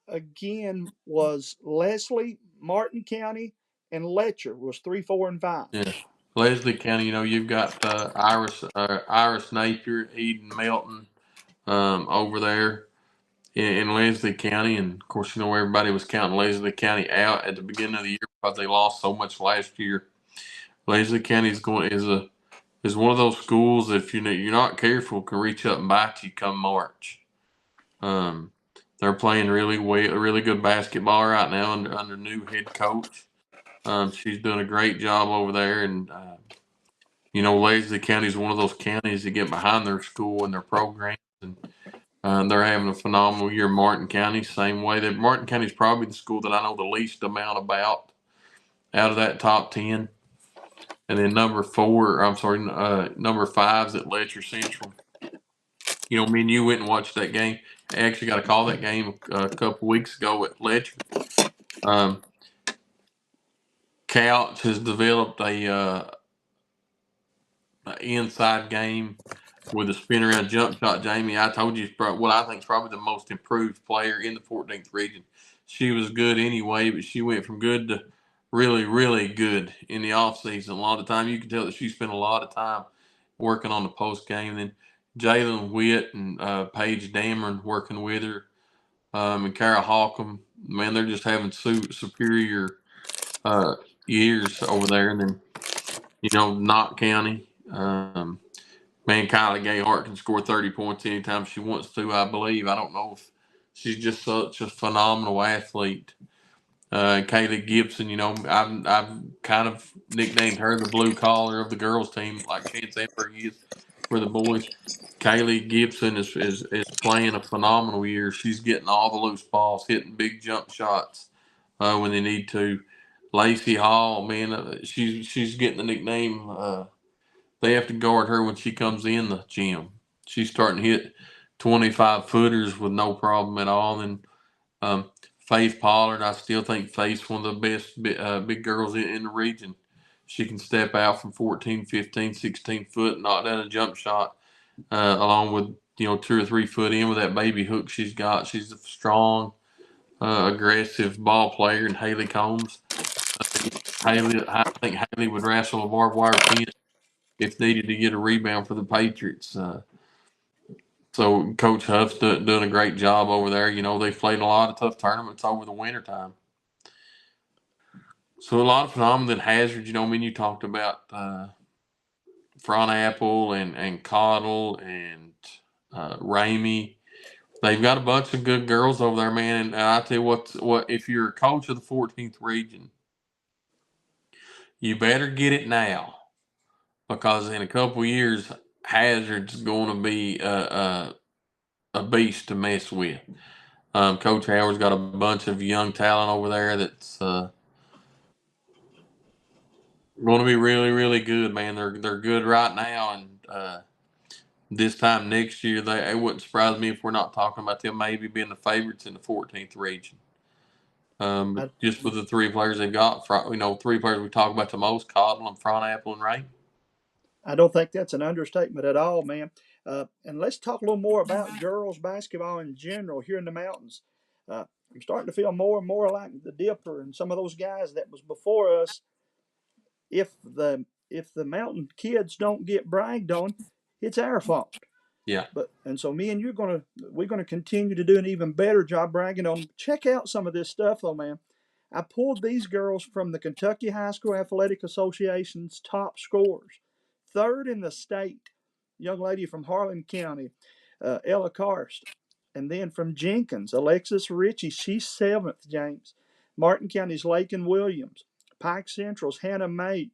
again was Leslie, Martin County, and Letcher was 3, 4, and 5. Yeah, Leslie County. You've got Iris Napier, Eden Melton over there in Leslie County, and of course everybody was counting Leslie County out at the beginning of the year because they lost so much last year. Leslie County is one of those schools that if you're not careful can reach up and bite you come March. They're playing really good basketball right now under new head coach. She's doing a great job over there, and Leslie County is one of those counties that get behind their school and their programs, and they're having a phenomenal year. Martin County, same way. That Martin County is probably the school that I know the least amount about out of that top 10. And then number 5 is at Letcher Central. Me and you went and watched that game. I actually got to call that game a couple weeks ago at Letcher. Couch has developed a inside game with a spin around jump shot. Jamie, I told you what I think is probably the most improved player in the 14th region. She was good anyway, but she went from good to really, really good in the offseason. A lot of time you can tell that she spent a lot of time working on the post game. Then Jalen Witt and Paige Dameron working with her, and Kara Hawcom. Man, they're just having superior years over there. And then Knott County. Man, Kylie Gayhart can score 30 points anytime she wants to, I believe. I don't know if she's just such a phenomenal athlete. Kaylee Gibson, I've kind of nicknamed her the blue collar of the girls team, like Chance Edberg is for the boys. Kaylee Gibson is playing a phenomenal year. She's getting all the loose balls, hitting big jump shots when they need to. Lacey Hall, man, she's getting the nickname. They have to guard her when she comes in the gym. She's starting to hit 25-footers with no problem at all. And Faith Pollard, I still think Faith's one of the best big girls in the region. She can step out from 14, 15, 16 foot, knock down a jump shot, along with 2 or 3 foot in with that baby hook she's got. She's a strong, aggressive ball player. And Haley Combs, I think Haley would wrestle a barbed wire fence if needed to get a rebound for the Patriots. So Coach Huff's doing a great job over there. They've played a lot of tough tournaments over the wintertime. So a lot of phenomenal hazards. You talked about Front Apple and Cottle and Ramey. They've got a bunch of good girls over there, man. And I tell you what, if you're a coach of the 14th region, you better get it now, because in a couple of years, Hazard's going to be a beast to mess with. Coach Howard's got a bunch of young talent over there that's going to be really, really good, man. They're good right now, and this time next year, it wouldn't surprise me if we're not talking about them maybe being the favorites in the 14th region. Just with the 3 players they've got, 3 players we talk about the most, Cottle and Front Apple and Ray. I don't think that's an understatement at all, man. And let's talk a little more about girls basketball in general here in the mountains. I'm starting to feel more and more like the Dipper and some of those guys that was before us. If the mountain kids don't get bragged on, it's our fault. Yeah. And so me and we're gonna continue to do an even better job bragging on them. Check out some of this stuff though, man. I pulled these girls from the Kentucky High School Athletic Association's top scorers. Third in the state, young lady from Harlan County, Ella Karst. And then from Jenkins, Alexis Ritchie, she's 7th, James. Martin County's Lakin Williams. Pike Central's Hannah May.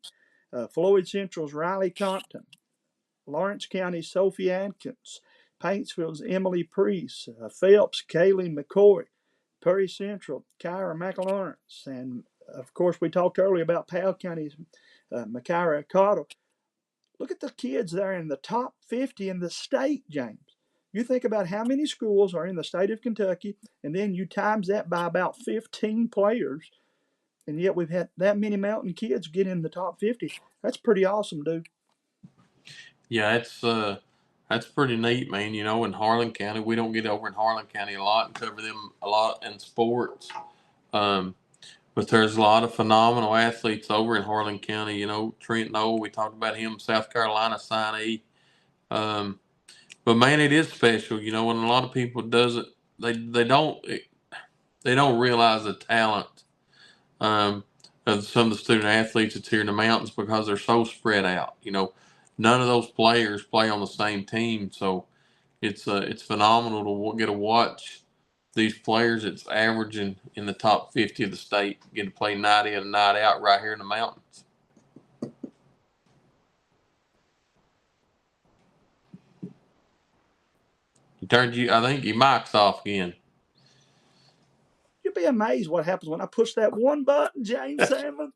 Floyd Central's Riley Compton. Lawrence County's Sophie Atkins. Paintsville's Emily Priest. Phelps, Kaylee McCoy. Perry Central, Kyra McLawrence. And, of course, we talked earlier about Powell County's Makira Cottle. Look at the kids there in the top 50 in the state, James. You think about how many schools are in the state of Kentucky, and then you times that by about 15 players, and yet we've had that many mountain kids get in the top 50. That's pretty awesome, dude. Yeah, that's pretty neat, man. You know, in Harlan County, we don't get over in Harlan County a lot and cover them a lot in sports. But there's a lot of phenomenal athletes over in Harlan County. You know, Trent Knoll, we talked about him, South Carolina signee. But man, it is special, you know, and a lot of people they don't realize the talent of some of the student athletes that's here in the mountains because they're so spread out. You know, none of those players play on the same team, so it's phenomenal to get to watch these players that's averaging in the top 50 of the state get to play night in and night out right here in the mountains. I think your mic's off again. You'll be amazed what happens when I push that one button, James Salmon.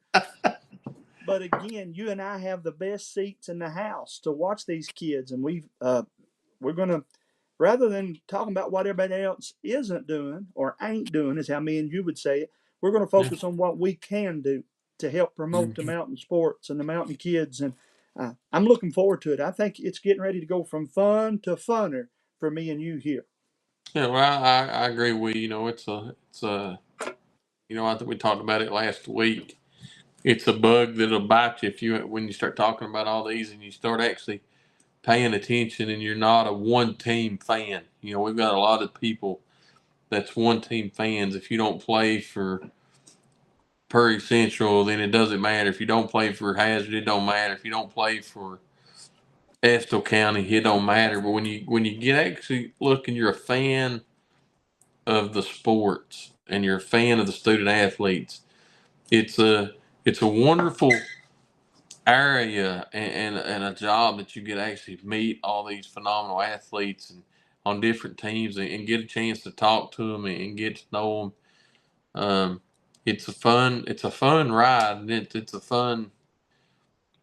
But again, you and I have the best seats in the house to watch these kids, and we're going to, rather than talking about what everybody else isn't doing or ain't doing, is how me and you would say it, we're going to focus on what we can do to help promote the mountain sports and the mountain kids. And I'm looking forward to it. I think it's getting ready to go from fun to funner for me and you here. Yeah, well, I agree with you. You know, it's a, you know, I think we talked about it last week. It's a bug that'll bite you when you start talking about all these and you start actually paying attention and you're not a one-team fan. You know, we've got a lot of people that's one-team fans. If you don't play for Perry Central, then it doesn't matter. If you don't play for Hazard, it don't matter. If you don't play for Estill County, it don't matter. But when you get actually looking, you're a fan of the sports and you're a fan of the student athletes. It's a wonderful area and a job that you get to actually meet all these phenomenal athletes and on different teams and get a chance to talk to them and get to know them. It's a fun ride, and it's a fun,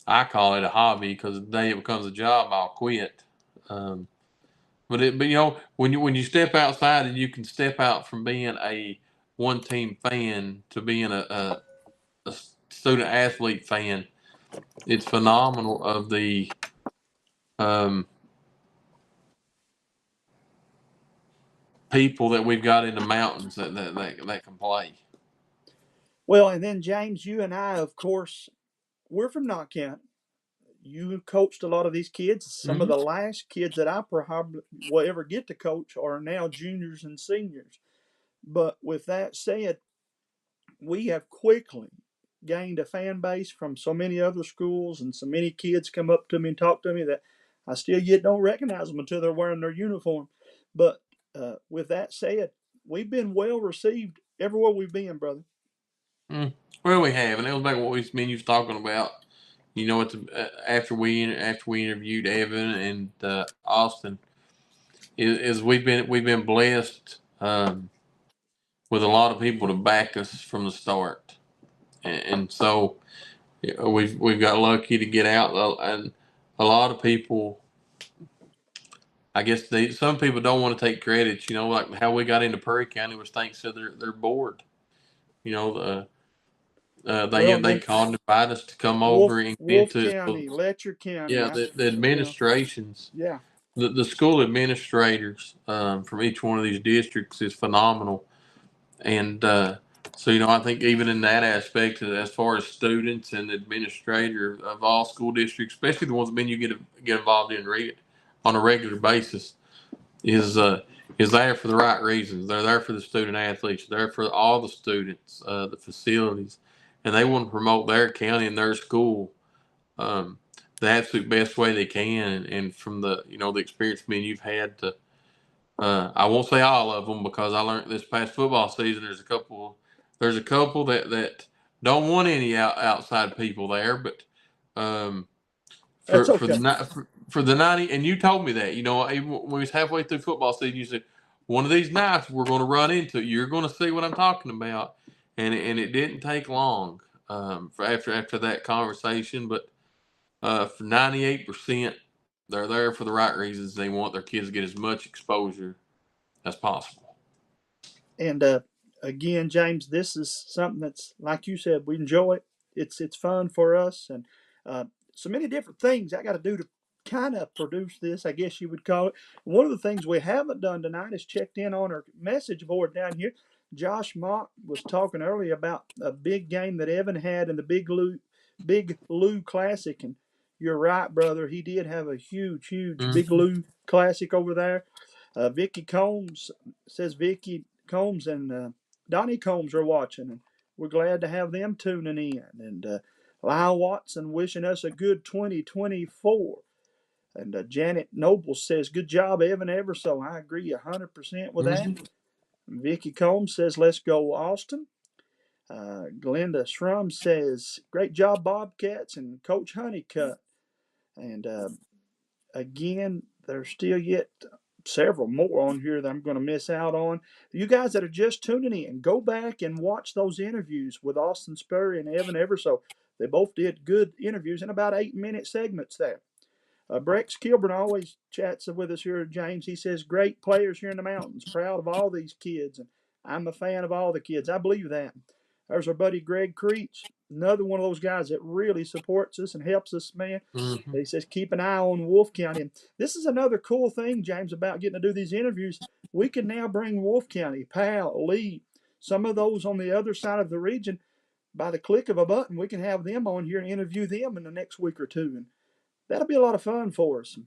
I call it a hobby, because the day it becomes a job, I'll quit. But you know, when you step outside and you can step out from being a one team fan to being a student athlete fan, it's phenomenal of the people that we've got in the mountains that can play. Well, and then James, you and I, of course, we're from Knott County. You coached a lot of these kids. Some of the last kids that I probably will ever get to coach are now juniors and seniors. But with that said, we have quickly gained a fan base from so many other schools, and so many kids come up to me and talk to me that I still yet don't recognize them until they're wearing their uniform. But with that said, we've been well received everywhere we've been, brother. Well, we have, and that was back what me was talking about. You know, after we interviewed Evan and Austin, is we've been blessed with a lot of people to back us from the start, and so we've got lucky to get out, and a lot of people, I guess some people don't want to take credit. You know, like how we got into Perry County was thanks to their board. You know, They called and invited us to come over and Wolf get County, Letcher County. yeah, the administrations, Yeah. the school administrators from each one of these districts is phenomenal. And so, I think even in that aspect, as far as students and the administrator of all school districts, especially the ones that you get involved in on a regular basis, is there for the right reasons. They're there for the student athletes. They're there for all the students, the facilities, and they want to promote their county and their school the absolute best way they can. And from the the experience you've had to, I won't say all of them because I learned this past football season. There's a couple that don't want any outside people there, but That's okay. for the 90, and you told me that, even when we was halfway through football season, you said, one of these nights we're going to run into, you're going to see what I'm talking about. And it didn't take long after that conversation, but for 98%, they're there for the right reasons. They want their kids to get as much exposure as possible. And again, James, this is something that's, like you said, we enjoy it. It's fun for us, and so many different things I got to do to kind of produce this, I guess you would call it. One of the things we haven't done tonight is checked in on our message board down here. Josh Mock was talking earlier about a big game that Evan had in the Big Lou Classic, and you're right, brother. He did have a huge Big Lou Classic over there. Vicky Combs says Vicky Combs and Donnie Combs are watching, and we're glad to have them tuning in. And Lyle Watson wishing us a good 2024. And Janet Noble says, good job, Evan Everso. I agree 100% with that. Vicky Combs says, let's go, Austin. Glenda Shrum says, great job, Bobcats and Coach Honeycutt. And again, there's still yet several more on here that I'm going to miss out on. You guys that are just tuning in, go back and watch those interviews with Austin Spurrier and Evan Everso. They both did good interviews in about 8-minute segments there. Brex Kilburn always chats with us here, James. He says, great players here in the mountains. Proud of all these kids. And I'm a fan of all the kids. I believe that. There's our buddy Greg Creech, another one of those guys that really supports us and helps us, man. Mm-hmm. He says, keep an eye on Wolf County. And this is another cool thing, James, about getting to do these interviews. We can now bring Wolf County, Powell, Lee, some of those on the other side of the region. By the click of a button, we can have them on here and interview them in the next week or two. And that'll be a lot of fun for us.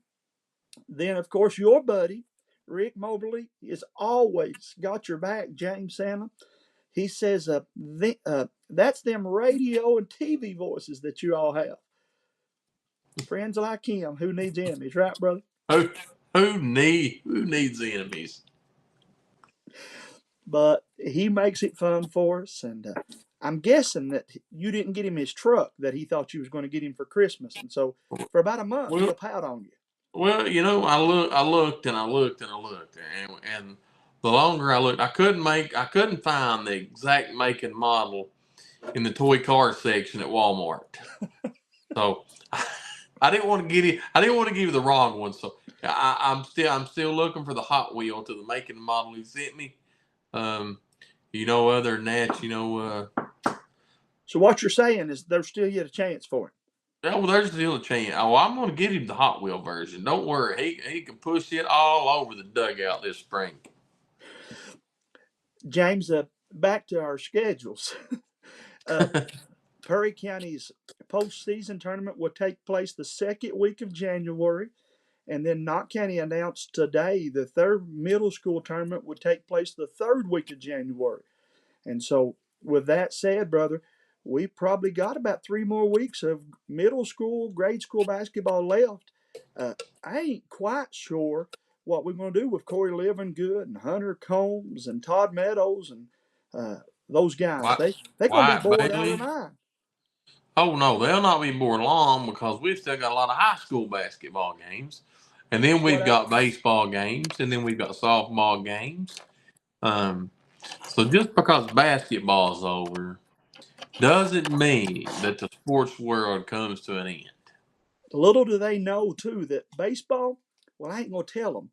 Then, of course, your buddy, Rick Mobley, is always got your back, James Sandlin. He says that's them radio and TV voices that you all have. Friends like him, who needs enemies, right, brother? Who needs enemies? But he makes it fun for us, and I'm guessing that you didn't get him his truck that he thought you was going to get him for Christmas, and so for about a month he'll pout on you. Well, I looked and the longer I looked, I couldn't find the exact make and model in the toy car section at Walmart. So I didn't want to give you the wrong one. So I'm still looking for the Hot Wheel to the make and model he sent me. Other than that, So what you're saying is there's still yet a chance for it. Oh, well, there's still a chance. Oh, I'm going to get him the Hot Wheel version. Don't worry. He can push it all over the dugout this spring. James, back to our schedules. Perry County's postseason tournament will take place the second week of January. And then Knott County announced today the third middle school tournament would take place the third week of January. And so with that said, brother, we probably got about 3 more weeks of middle school, grade school basketball left. I ain't quite sure what we're going to do with Corey Livingood and Hunter Combs and Todd Meadows and those guys. They're going to be bored out of their mind. Oh, no, they'll not be bored long because we've still got a lot of high school basketball games. And then we've got baseball games, and then we've got softball games. So just because basketball's over doesn't mean that the sports world comes to an end. Little do they know, too, that baseball, well, I ain't going to tell them,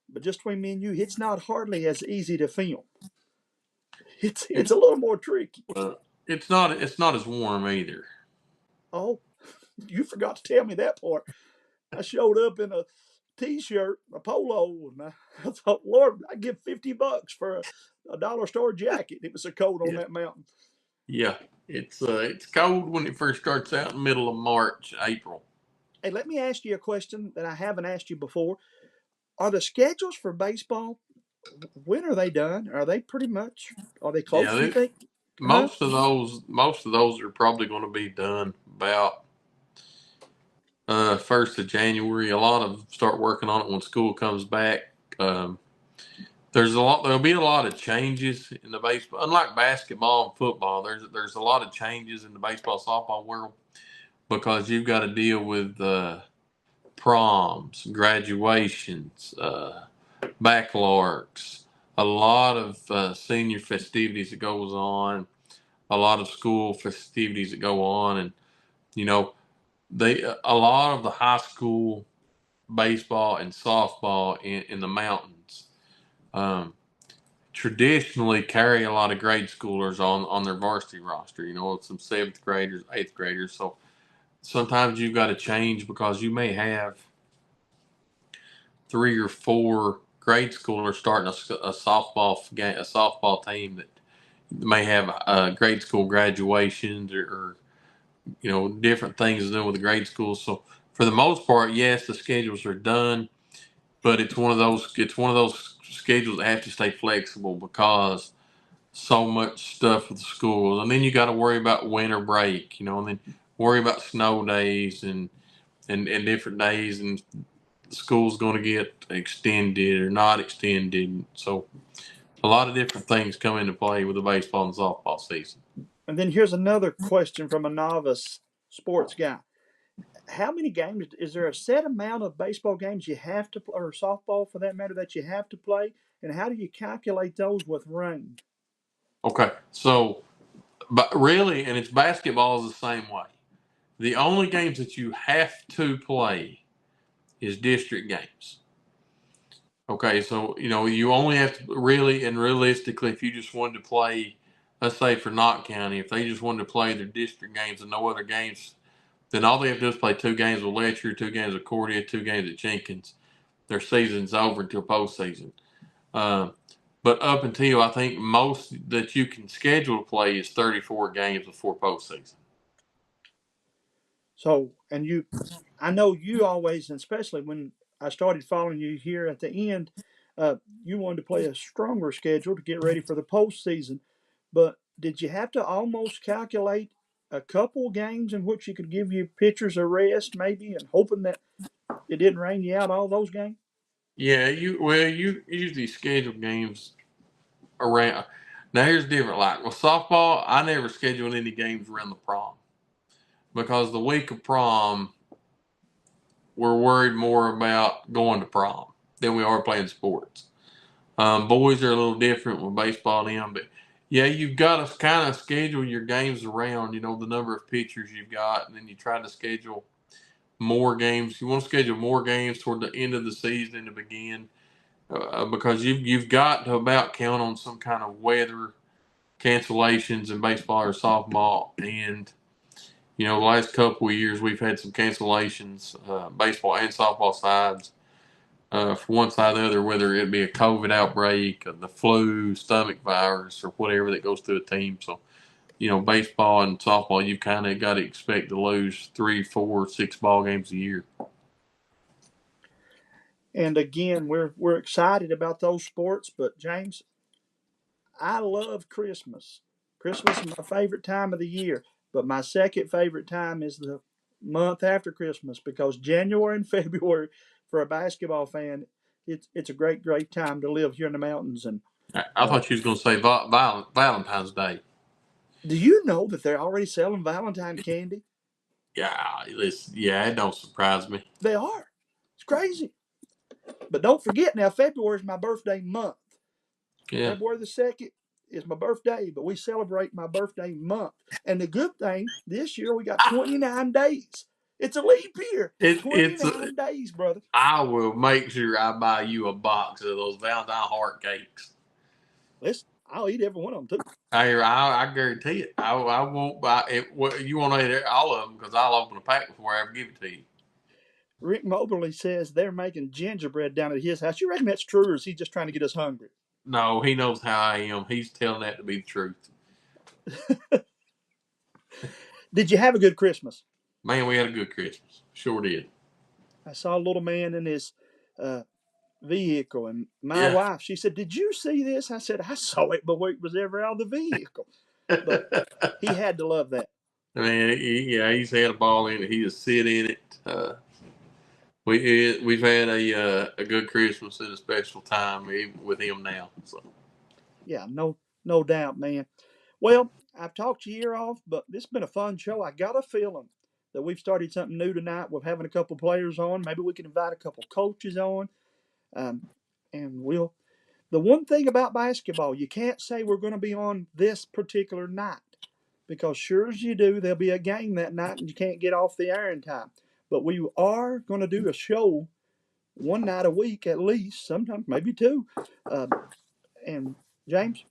but just between me and you, it's not hardly as easy to film. It's a little more tricky. It's not as warm either. Oh, you forgot to tell me that part. I showed up in a T-shirt, a polo, and I thought, Lord, I give $50 for a dollar store jacket. It was so cold on that mountain. Yeah, it's cold when it first starts out in the middle of March, April. Hey, let me ask you a question that I haven't asked you before. Are the schedules for baseball, when are they done? Are they close, Yeah, you think? most of those are probably going to be done about 1st of January. A lot of start working on it when school comes back. There'll be a lot of changes in the baseball. Unlike basketball and football, there's a lot of changes in the baseball softball world because you've got to deal with proms, graduations, baccalaureates, a lot of senior festivities that goes on, a lot of school festivities that go on, and a lot of the high school baseball and softball in the mountains traditionally carry a lot of grade schoolers on their varsity roster. Some 7th graders, 8th graders. So sometimes you've got to change because you may have 3 or 4 grade schoolers starting a softball team that may have grade school graduations or different things to do with the grade schools. So for the most part, yes, the schedules are done, but it's one of those schedules that have to stay flexible because so much stuff with the schools, and then you got to worry about winter break, and then worry about snow days and different days, and the school's going to get extended or not extended. So a lot of different things come into play with the baseball and softball season. And then here's another question from a novice sports guy. How many games, is there a set amount of baseball games you have to play, or softball for that matter, that you have to play? And how do you calculate those with rain? Okay, so, but really, and it's basketball is the same way. The only games that you have to play is district games. Okay, so you only have to really and realistically, if you just wanted to play, let's say for Knott County, if they just wanted to play their district games and no other games, then all they have to do is play 2 games with Letcher, 2 games with Cordia, 2 games at Jenkins. Their season's over until postseason. But up until I think most that you can schedule to play is 34 games before postseason. So, and I know you always, and especially when I started following you here at the end, you wanted to play a stronger schedule to get ready for the postseason. But did you have to almost calculate a couple games in which you could give your pitchers a rest, maybe, and hoping that it didn't rain you out all those games? Yeah, you usually schedule games around. Now here's different. Like with softball, I never scheduled any games around the prom because the week of prom, we're worried more about going to prom than we are playing sports. Boys are a little different with baseball in, but yeah, you've got to kind of schedule your games around, the number of pitchers you've got, and then you try to schedule more games. You want to schedule more games toward the end of the season and to begin, because you've got to about count on some kind of weather cancellations in baseball or softball. And the last couple of years we've had some cancellations, baseball and softball sides. For one side or the other, whether it be a COVID outbreak, the flu, stomach virus, or whatever that goes through a team. So, baseball and softball, you've kind of got to expect to lose 3, 4, 6 ball games a year. And again, we're excited about those sports, but James, I love Christmas. Christmas is my favorite time of the year, but my second favorite time is the month after Christmas because January and February for a basketball fan, it's a great time to live here in the mountains. And I thought you was going to say Valentine's Day. Do you know that they're already selling Valentine candy? Yeah, it don't surprise me. They are. It's crazy. But don't forget now, February is my birthday month. Yeah. February the 2nd is my birthday, but we celebrate my birthday month. And the good thing, this year we got 29 days. It's a leap year. 29 days, brother. I will make sure I buy you a box of those Valentine heart cakes. Listen, I'll eat every one of them too. I guarantee it. I won't buy it. You want to eat all of them because I'll open a pack before I ever give it to you. Rick Moberly says they're making gingerbread down at his house. You reckon that's true, or is he just trying to get us hungry? No, he knows how I am. He's telling that to be the truth. Did you have a good Christmas? Man, we had a good Christmas. Sure did. I saw a little man in his vehicle, and my wife, she said, "Did you see this?" I said, "I saw it, but it was ever out of the vehicle." But he had to love that. I mean, he's had a ball in it. He just sit in it. We've had a good Christmas and a special time with him now. So. Yeah, no doubt, man. Well, I've talked your ear off, but this has been a fun show. I got a feeling that we've started something new tonight. We're having a couple players on. Maybe we can invite a couple coaches on. And the one thing about basketball, you can't say we're going to be on this particular night, because sure as you do, there'll be a game that night and you can't get off the air in time. But we are going to do a show one night a week at least, sometimes maybe two. And James,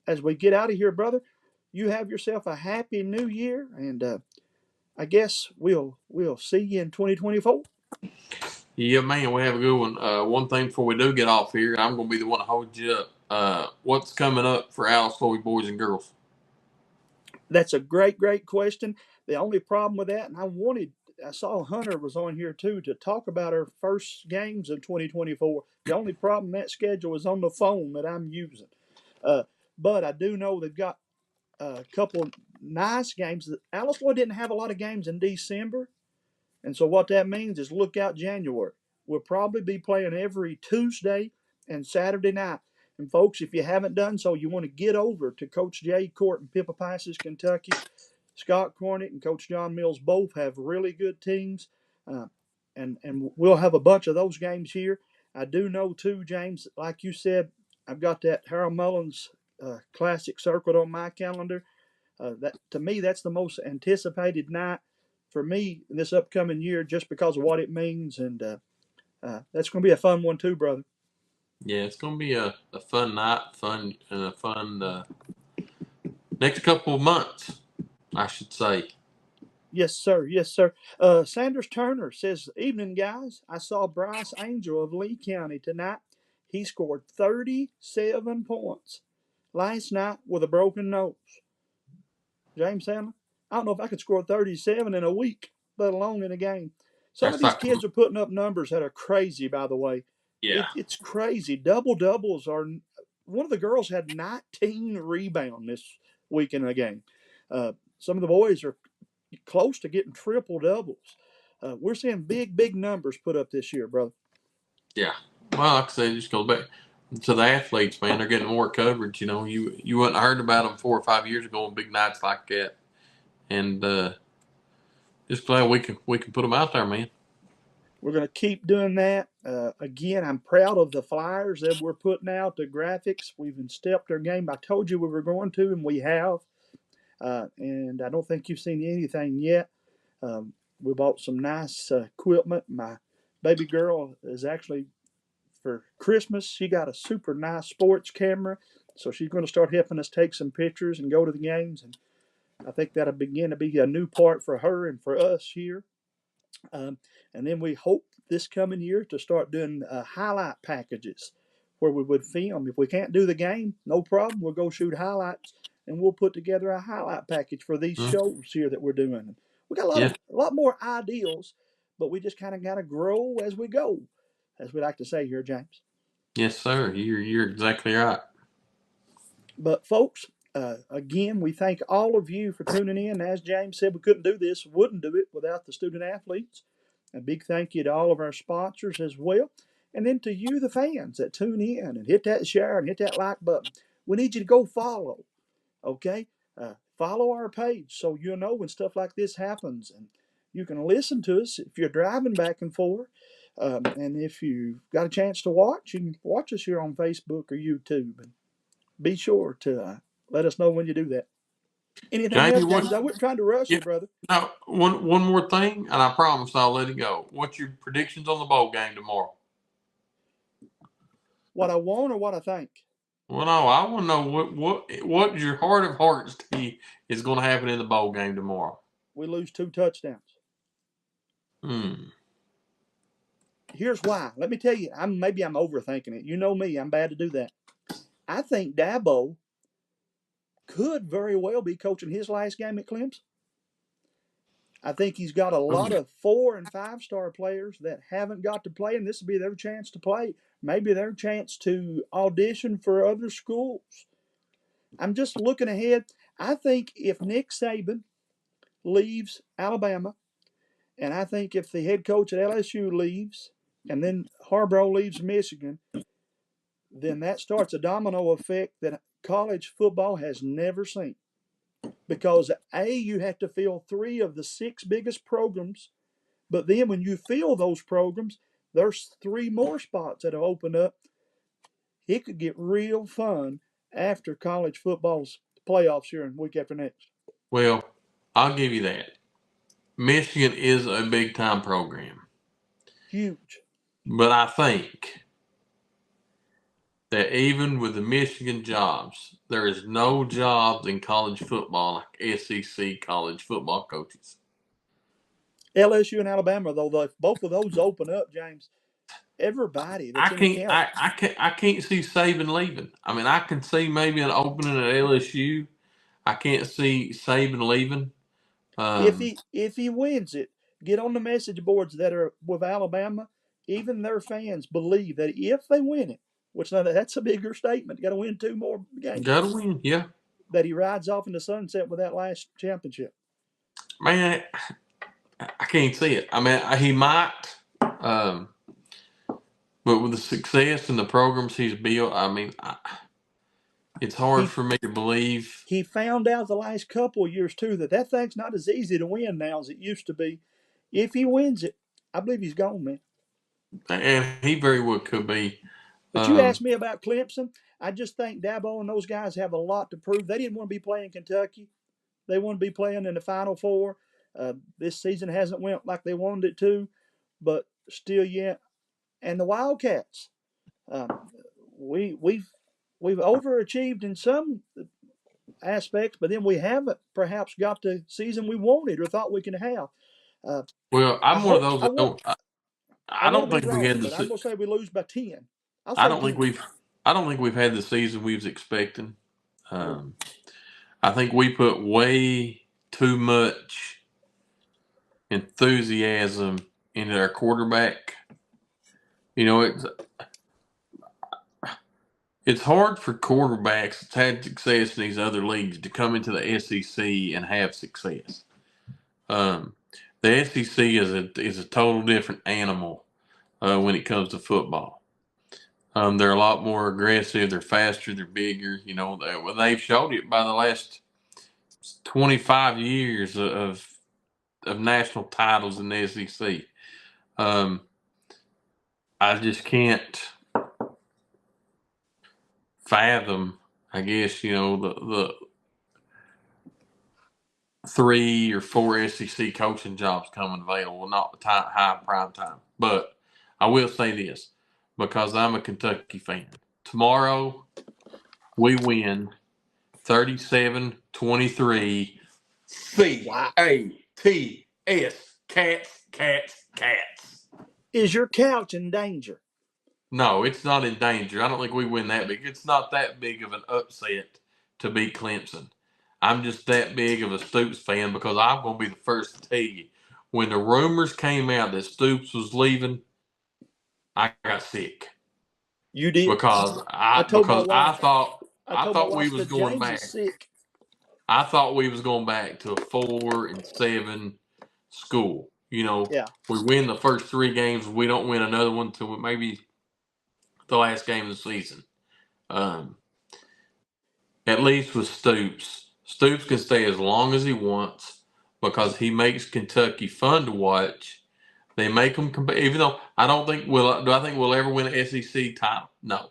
as we get out of here, brother, you have yourself a happy new year, and I guess we'll see you in 2024. Yeah, man, we have a good one. One thing before we do get off here, I'm going to be the one to hold you up. What's coming up for Alice Lloyd boys and girls? That's a great question. The only problem with that, and I saw Hunter was on here too to talk about our first games of 2024. The only problem, that schedule is on the phone that I'm using. But I do know they've got a couple nice games. Alice Lloyd didn't have a lot of games in December. And so what that means is look out January. We'll probably be playing every Tuesday and Saturday night. And folks, if you haven't done so, you want to get over to Coach Jay Court in Pippapisses, Kentucky. Scott Cornett and Coach John Mills both have really good teams. And we'll have a bunch of those games here. I do know too, James, like you said, I've got that Harold Mullins Classic circled on my calendar. That to me, that's the most anticipated night for me this upcoming year, just because of what it means, and that's going to be a fun one too, brother. Yeah, it's going to be a fun night, fun next couple of months, I should say. Yes, sir. Yes, sir. Sanders Turner says, "Evening, guys. I saw Bryce Angel of Lee County tonight. He scored 37 points last night with a broken nose." James Sandler, I don't know if I could score 37 in a week, let alone in a game. Some of these kids are putting up numbers that are crazy, by the way. Yeah. It's crazy. Double-doubles are – one of the girls had 19 rebounds this week in a game. Some of the boys are close to getting triple-doubles. We're seeing big numbers put up this year, brother. Yeah. Well, like I said, just goes back to the athletes, man. They're getting more coverage. You know, you wouldn't have heard about them 4 or 5 years ago on big nights like that. And just glad we can put them out there, man. We're going to keep doing that. Again, I'm proud of the flyers that we're putting out, the graphics. We've stepped our game. I told you we were going to, and we have. And I don't think you've seen anything yet. We bought some nice equipment. My baby girl is actually, for Christmas, she got a super nice sports camera. So she's going to start helping us take some pictures and go to the games. And I think that'll begin to be a new part for her and for us here. And then we hope this coming year to start doing highlight packages where we would film. If we can't do the game, no problem. We'll go shoot highlights, and we'll put together a highlight package for these shows here that we're doing. We got a lot more ideals, but we just kind of got to grow as we go, as we like to say here, James. Yes, sir. You're exactly right. But folks, again, we thank all of you for tuning in. As James said, we couldn't do this, wouldn't do it without the student athletes. A big thank you to all of our sponsors as well. And then to you, the fans that tune in and hit that share and hit that like button. We need you to go follow, okay? Follow our page so you'll know when stuff like this happens. And you can listen to us if you're driving back and forth. And if you've got a chance to watch, you can watch us here on Facebook or YouTube. And be sure to let us know when you do that. Anything else, James? I wasn't trying to rush you, brother. No, one more thing, and I promise I'll let it go. What's your predictions on the bowl game tomorrow? What I want or what I think? Well, no, I want to know what your heart of hearts is going to happen in the bowl game tomorrow. We lose 2 touchdowns. Here's why. Let me tell you. Maybe I'm overthinking it. You know me. I'm bad to do that. I think Dabo could very well be coaching his last game at Clemson. I think he's got a lot of 4- and 5-star players that haven't got to play, and this will be their chance to play. Maybe their chance to audition for other schools. I'm just looking ahead. I think if Nick Saban leaves Alabama, and I think if the head coach at LSU leaves, and then Harbaugh leaves Michigan, then that starts a domino effect that college football has never seen. Because you have to fill 3 of the 6 biggest programs, but then when you fill those programs, there's 3 more spots that have opened up. It could get real fun after college football's playoffs here in week after next. Well, I'll give you that. Michigan is a big-time program. Huge. But I think that even with the Michigan jobs, there is no jobs in college football like SEC college football coaches. LSU and Alabama, though, if both of those open up, James, everybody that's I can't see Saban leaving. I mean, I can see maybe an opening at LSU. I can't see Saban leaving. If he wins it, get on the message boards that are with Alabama. Even their fans believe that if they win it, which now that's a bigger statement, got to win 2 more games. Got to win, yeah. That he rides off in the sunset with that last championship. Man, I can't see it. I mean, he might, but with the success and the programs he's built, I mean, it's hard for me to believe. He found out the last couple of years, too, that thing's not as easy to win now as it used to be. If he wins it, I believe he's gone, man. And he very well could be. But you asked me about Clemson. I just think Dabo and those guys have a lot to prove. They didn't want to be playing Kentucky. They want to be playing in the Final Four. This season hasn't went like they wanted it to, but still yet. And the Wildcats, we've overachieved in some aspects, but then we haven't perhaps got the season we wanted or thought we could have. Well, I'm one of those that don't. I don't think we had the. I'm gonna say we lose by 10. I don't think we've had the season we was expecting. I think we put way too much enthusiasm into our quarterback. You know, it's hard for quarterbacks that's had success in these other leagues to come into the SEC and have success. The SEC is a total different animal when it comes to football. They're a lot more aggressive. They're faster. They're bigger. You know, they've showed it by the last 25 years of national titles in the SEC. I just can't fathom, I guess, you know, the 3 or 4 SEC coaching jobs coming available, not the high prime time. But I will say this, because I'm a Kentucky fan. Tomorrow, we win 37-23. C-A-T-S. Cats. Is your couch in danger? No, it's not in danger. I don't think we win that big. It's not that big of an upset to beat Clemson. I'm just that big of a Stoops fan because I'm going to be the first to tell you. When the rumors came out that Stoops was leaving, I got sick. You did? Because I thought we was going back. I thought we was going back to a 4-7 school. You know, we win the first 3 games. We don't win another one until maybe the last game of the season. At least with Stoops. Stoops can stay as long as he wants because he makes Kentucky fun to watch. They make them compete. Even though I don't think do I think we'll ever win an SEC title? No.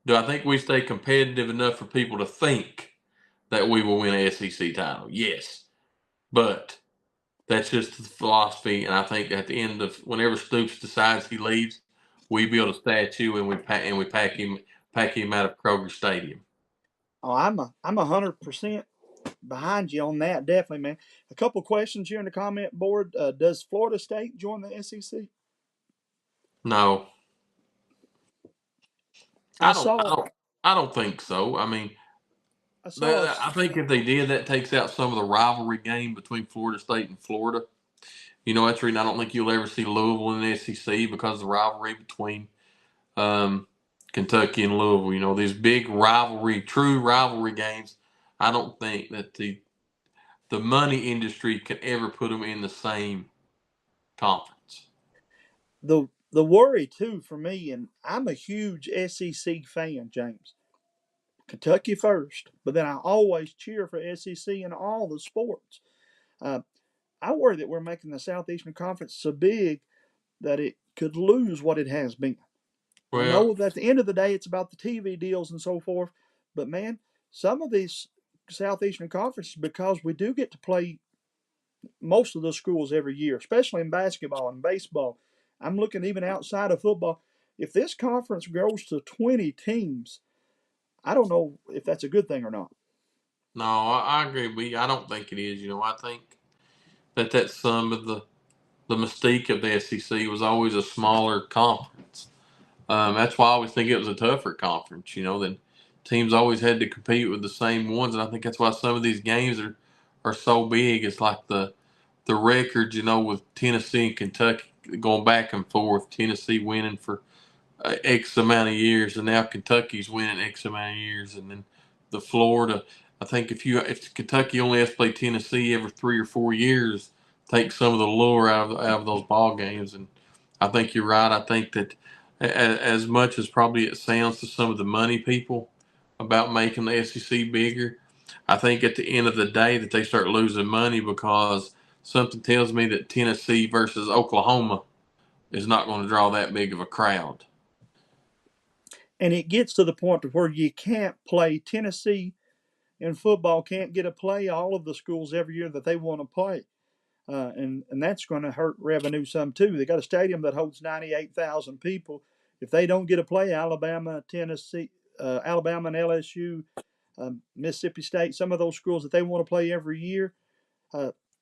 Do I think we stay competitive enough for people to think that we will win an SEC title? Yes. But that's just the philosophy, and I think at the end of whenever Stoops decides he leaves, we build a statue and we pack him. pack him out of Kroger Stadium. Oh, I'm 100% behind you on that, definitely, man. A couple questions here in the comment board. Does Florida State join the SEC? No, I saw. I don't think so. I mean, I saw. I think if they did, that takes out some of the rivalry game between Florida State and Florida. You know, that's the reason I don't think you'll ever see Louisville in the SEC because of the rivalry between Kentucky and Louisville. You know, these big rivalry, true rivalry games. I don't think that the money industry can ever put them in the same conference. The worry too for me, and I'm a huge SEC fan, James. Kentucky first, but then I always cheer for SEC in all the sports. I worry that we're making the Southeastern Conference so big that it could lose what it has been. Well, I know that at the end of the day, it's about the TV deals and so forth, but man, some of these Southeastern Conferences, because we do get to play most of those schools every year, especially in basketball and baseball. I'm looking even outside of football. If this conference grows to 20 teams, I don't know if that's a good thing or not. No, I agree with you. I don't think it is. You know, I think that that's some of the mystique of the SEC was always a smaller conference. That's why I always think it was a tougher conference. You know, that teams always had to compete with the same ones, and I think that's why some of these games are so big. It's like the records, you know, with Tennessee and Kentucky going back and forth. Tennessee winning for X amount of years, and now Kentucky's winning X amount of years, and then the Florida. I think if Kentucky only has to play Tennessee every 3 or 4 years, take some of the lure out of those ball games. And I think you're right. I think that as much as probably it sounds to some of the money people about making the SEC bigger, I think at the end of the day that they start losing money because something tells me that Tennessee versus Oklahoma is not going to draw that big of a crowd. And it gets to the point to where you can't play Tennessee in football, can't get to play all of the schools every year that they want to play. And that's going to hurt revenue some too. They got a stadium that holds 98,000 people. If they don't get to play Alabama, Tennessee, Alabama and LSU, Mississippi State, some of those schools that they want to play every year,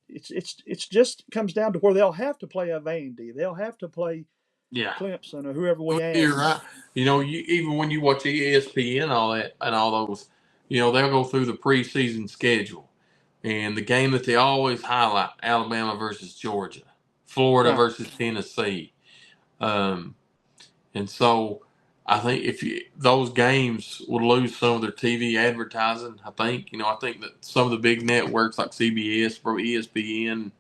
it's just comes down to where they'll have to play a Vandy, they'll have to play Clemson or whoever we have. You're right. You know, even when you watch ESPN and all that and all those, you know, they'll go through the preseason schedule. And the game that they always highlight, Alabama versus Georgia, Florida versus Tennessee. And so I think those games would lose some of their TV advertising, I think. You know, I think that some of the big networks like CBS, ESPN,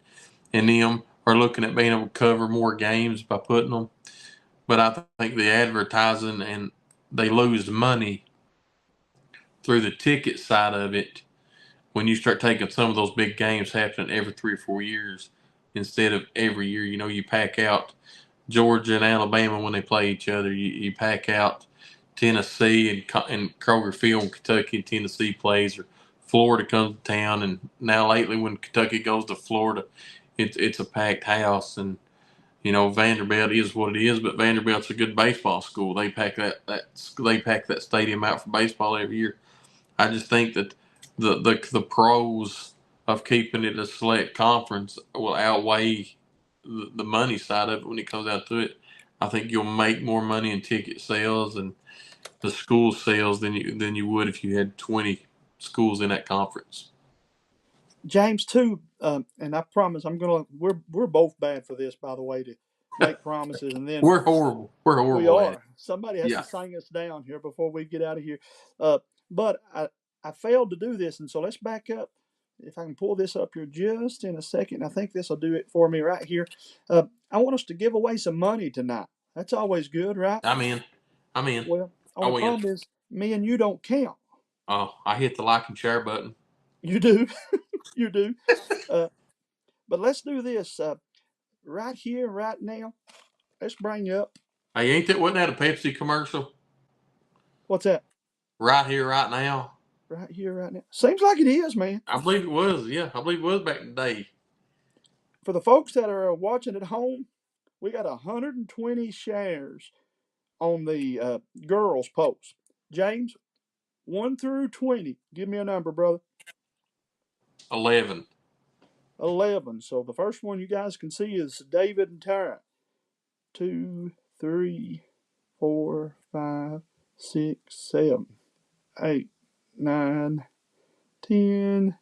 and them are looking at being able to cover more games by putting them. But I think the advertising and they lose money through the ticket side of it when you start taking some of those big games happening every 3 or 4 years instead of every year. You know, you pack out Georgia and Alabama when they play each other. You pack out Tennessee and Kroger Field when Kentucky and Tennessee plays, or Florida comes to town. And now lately when Kentucky goes to Florida, it's a packed house. And you know, Vanderbilt is what it is, but Vanderbilt's a good baseball school. They pack that stadium out for baseball every year. I just think that the pros of keeping it a select conference will outweigh the money side of it when it comes down to it. I think you'll make more money in ticket sales and the school sales than you would if you had 20 schools in that conference. James, too, and I promise we're both bad for this, by the way, to make promises and then we're horrible. We're horrible. We are. Somebody has to sing us down here before we get out of here. But I failed to do this, and so let's back up. If I can pull this up here just in a second, I think this will do it for me right here. I want us to give away some money tonight. That's always good, right? I'm in. Well, the problem is me and you don't count. Oh, I hit the like and share button. You do. You do. But let's do this right here, right now. Let's bring you up. Hey, wasn't that a Pepsi commercial? What's that? Right here, right now. Right here, right now. Seems like it is, man. I believe it was. Yeah, I believe it was back in the day. For the folks that are watching at home, we got 120 shares on the girls' post. James, 1 through 20. Give me a number, brother. 11. 11. So the first one you guys can see is David and Tara. 2, 3, 4, 5, 6, 7, 8, 9, 10,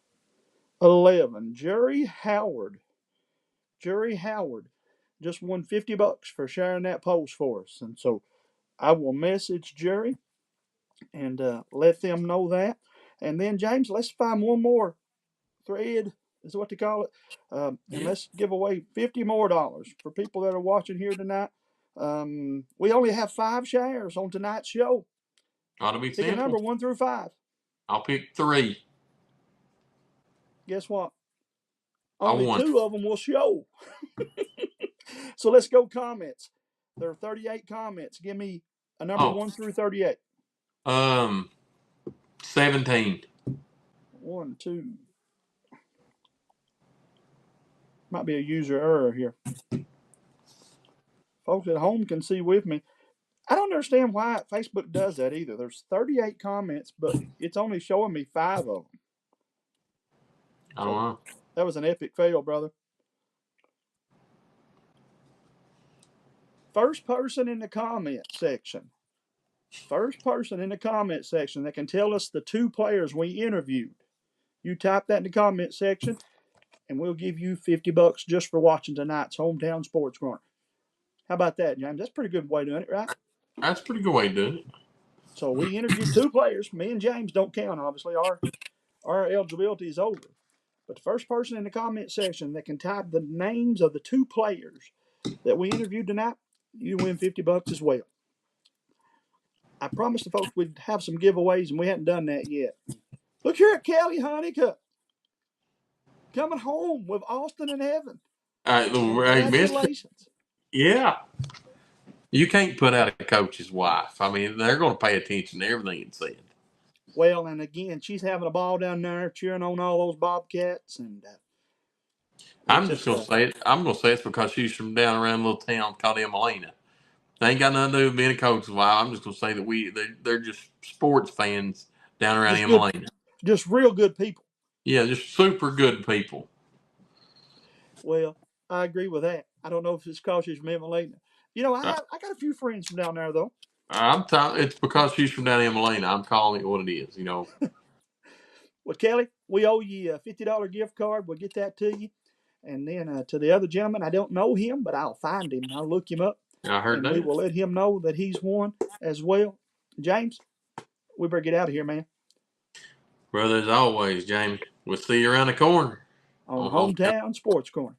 11. Jerry Howard. Jerry Howard just won $50 for sharing that post for us. And so I will message Jerry and let them know that. And then, James, let's find one more thread, is what they call it. And let's give away $50 more for people that are watching here tonight. We only have 5 shares on tonight's show. Ought to be Pick simple. a number 1 through 5. I'll pick 3. Guess what? I Only won. 2 of them will show. So let's go comments. There are 38 comments. Give me a number 1 through 38. 17. 1, 2. Might be a user error here. Folks at home can see with me. I don't understand why Facebook does that either. There's 38 comments, but it's only showing me 5 of them. I don't know. That was an epic fail, brother. First person in the comment section. First person in the comment section that can tell us the 2 players we interviewed. You type that in the comment section, and we'll give you $50 just for watching tonight's Hometown Sports Corner. How about that, James? That's a pretty good way of doing it, right? That's a pretty good way to do it. So we interviewed 2 players. Me and James don't count, obviously. Our eligibility is over. But the first person in the comment section that can type the names of the 2 players that we interviewed tonight, you win $50 as well. I promised the folks we'd have some giveaways, and we hadn't done that yet. Look here at Kelly Honeycutt coming home with Austin and Evan. Congratulations. Yeah. You can't put out a coach's wife. I mean, they're going to pay attention to everything it's said. Well, and again, she's having a ball down there cheering on all those Bobcats. And I'm just going to say it. I'm going to say it's because she's from down around a little town called Emelina. They ain't got nothing to do with being a coach's wife. I'm just going to say that they're just sports fans down around Emelina. Just real good people. Yeah, just super good people. Well, I agree with that. I don't know if it's because she's from Emelina. You know, I got a few friends from down there, though. It's because she's from down Emelina. I'm calling it what it is, you know. Well, Kelly, we owe you a $50 gift card. We'll get that to you. And then to the other gentleman, I don't know him, but I'll find him. I'll look him up. I heard that. We will let him know that he's won as well. James, we better get out of here, man. Brother, as always, Jamie, we'll see you around the corner On Hometown Sports Corner.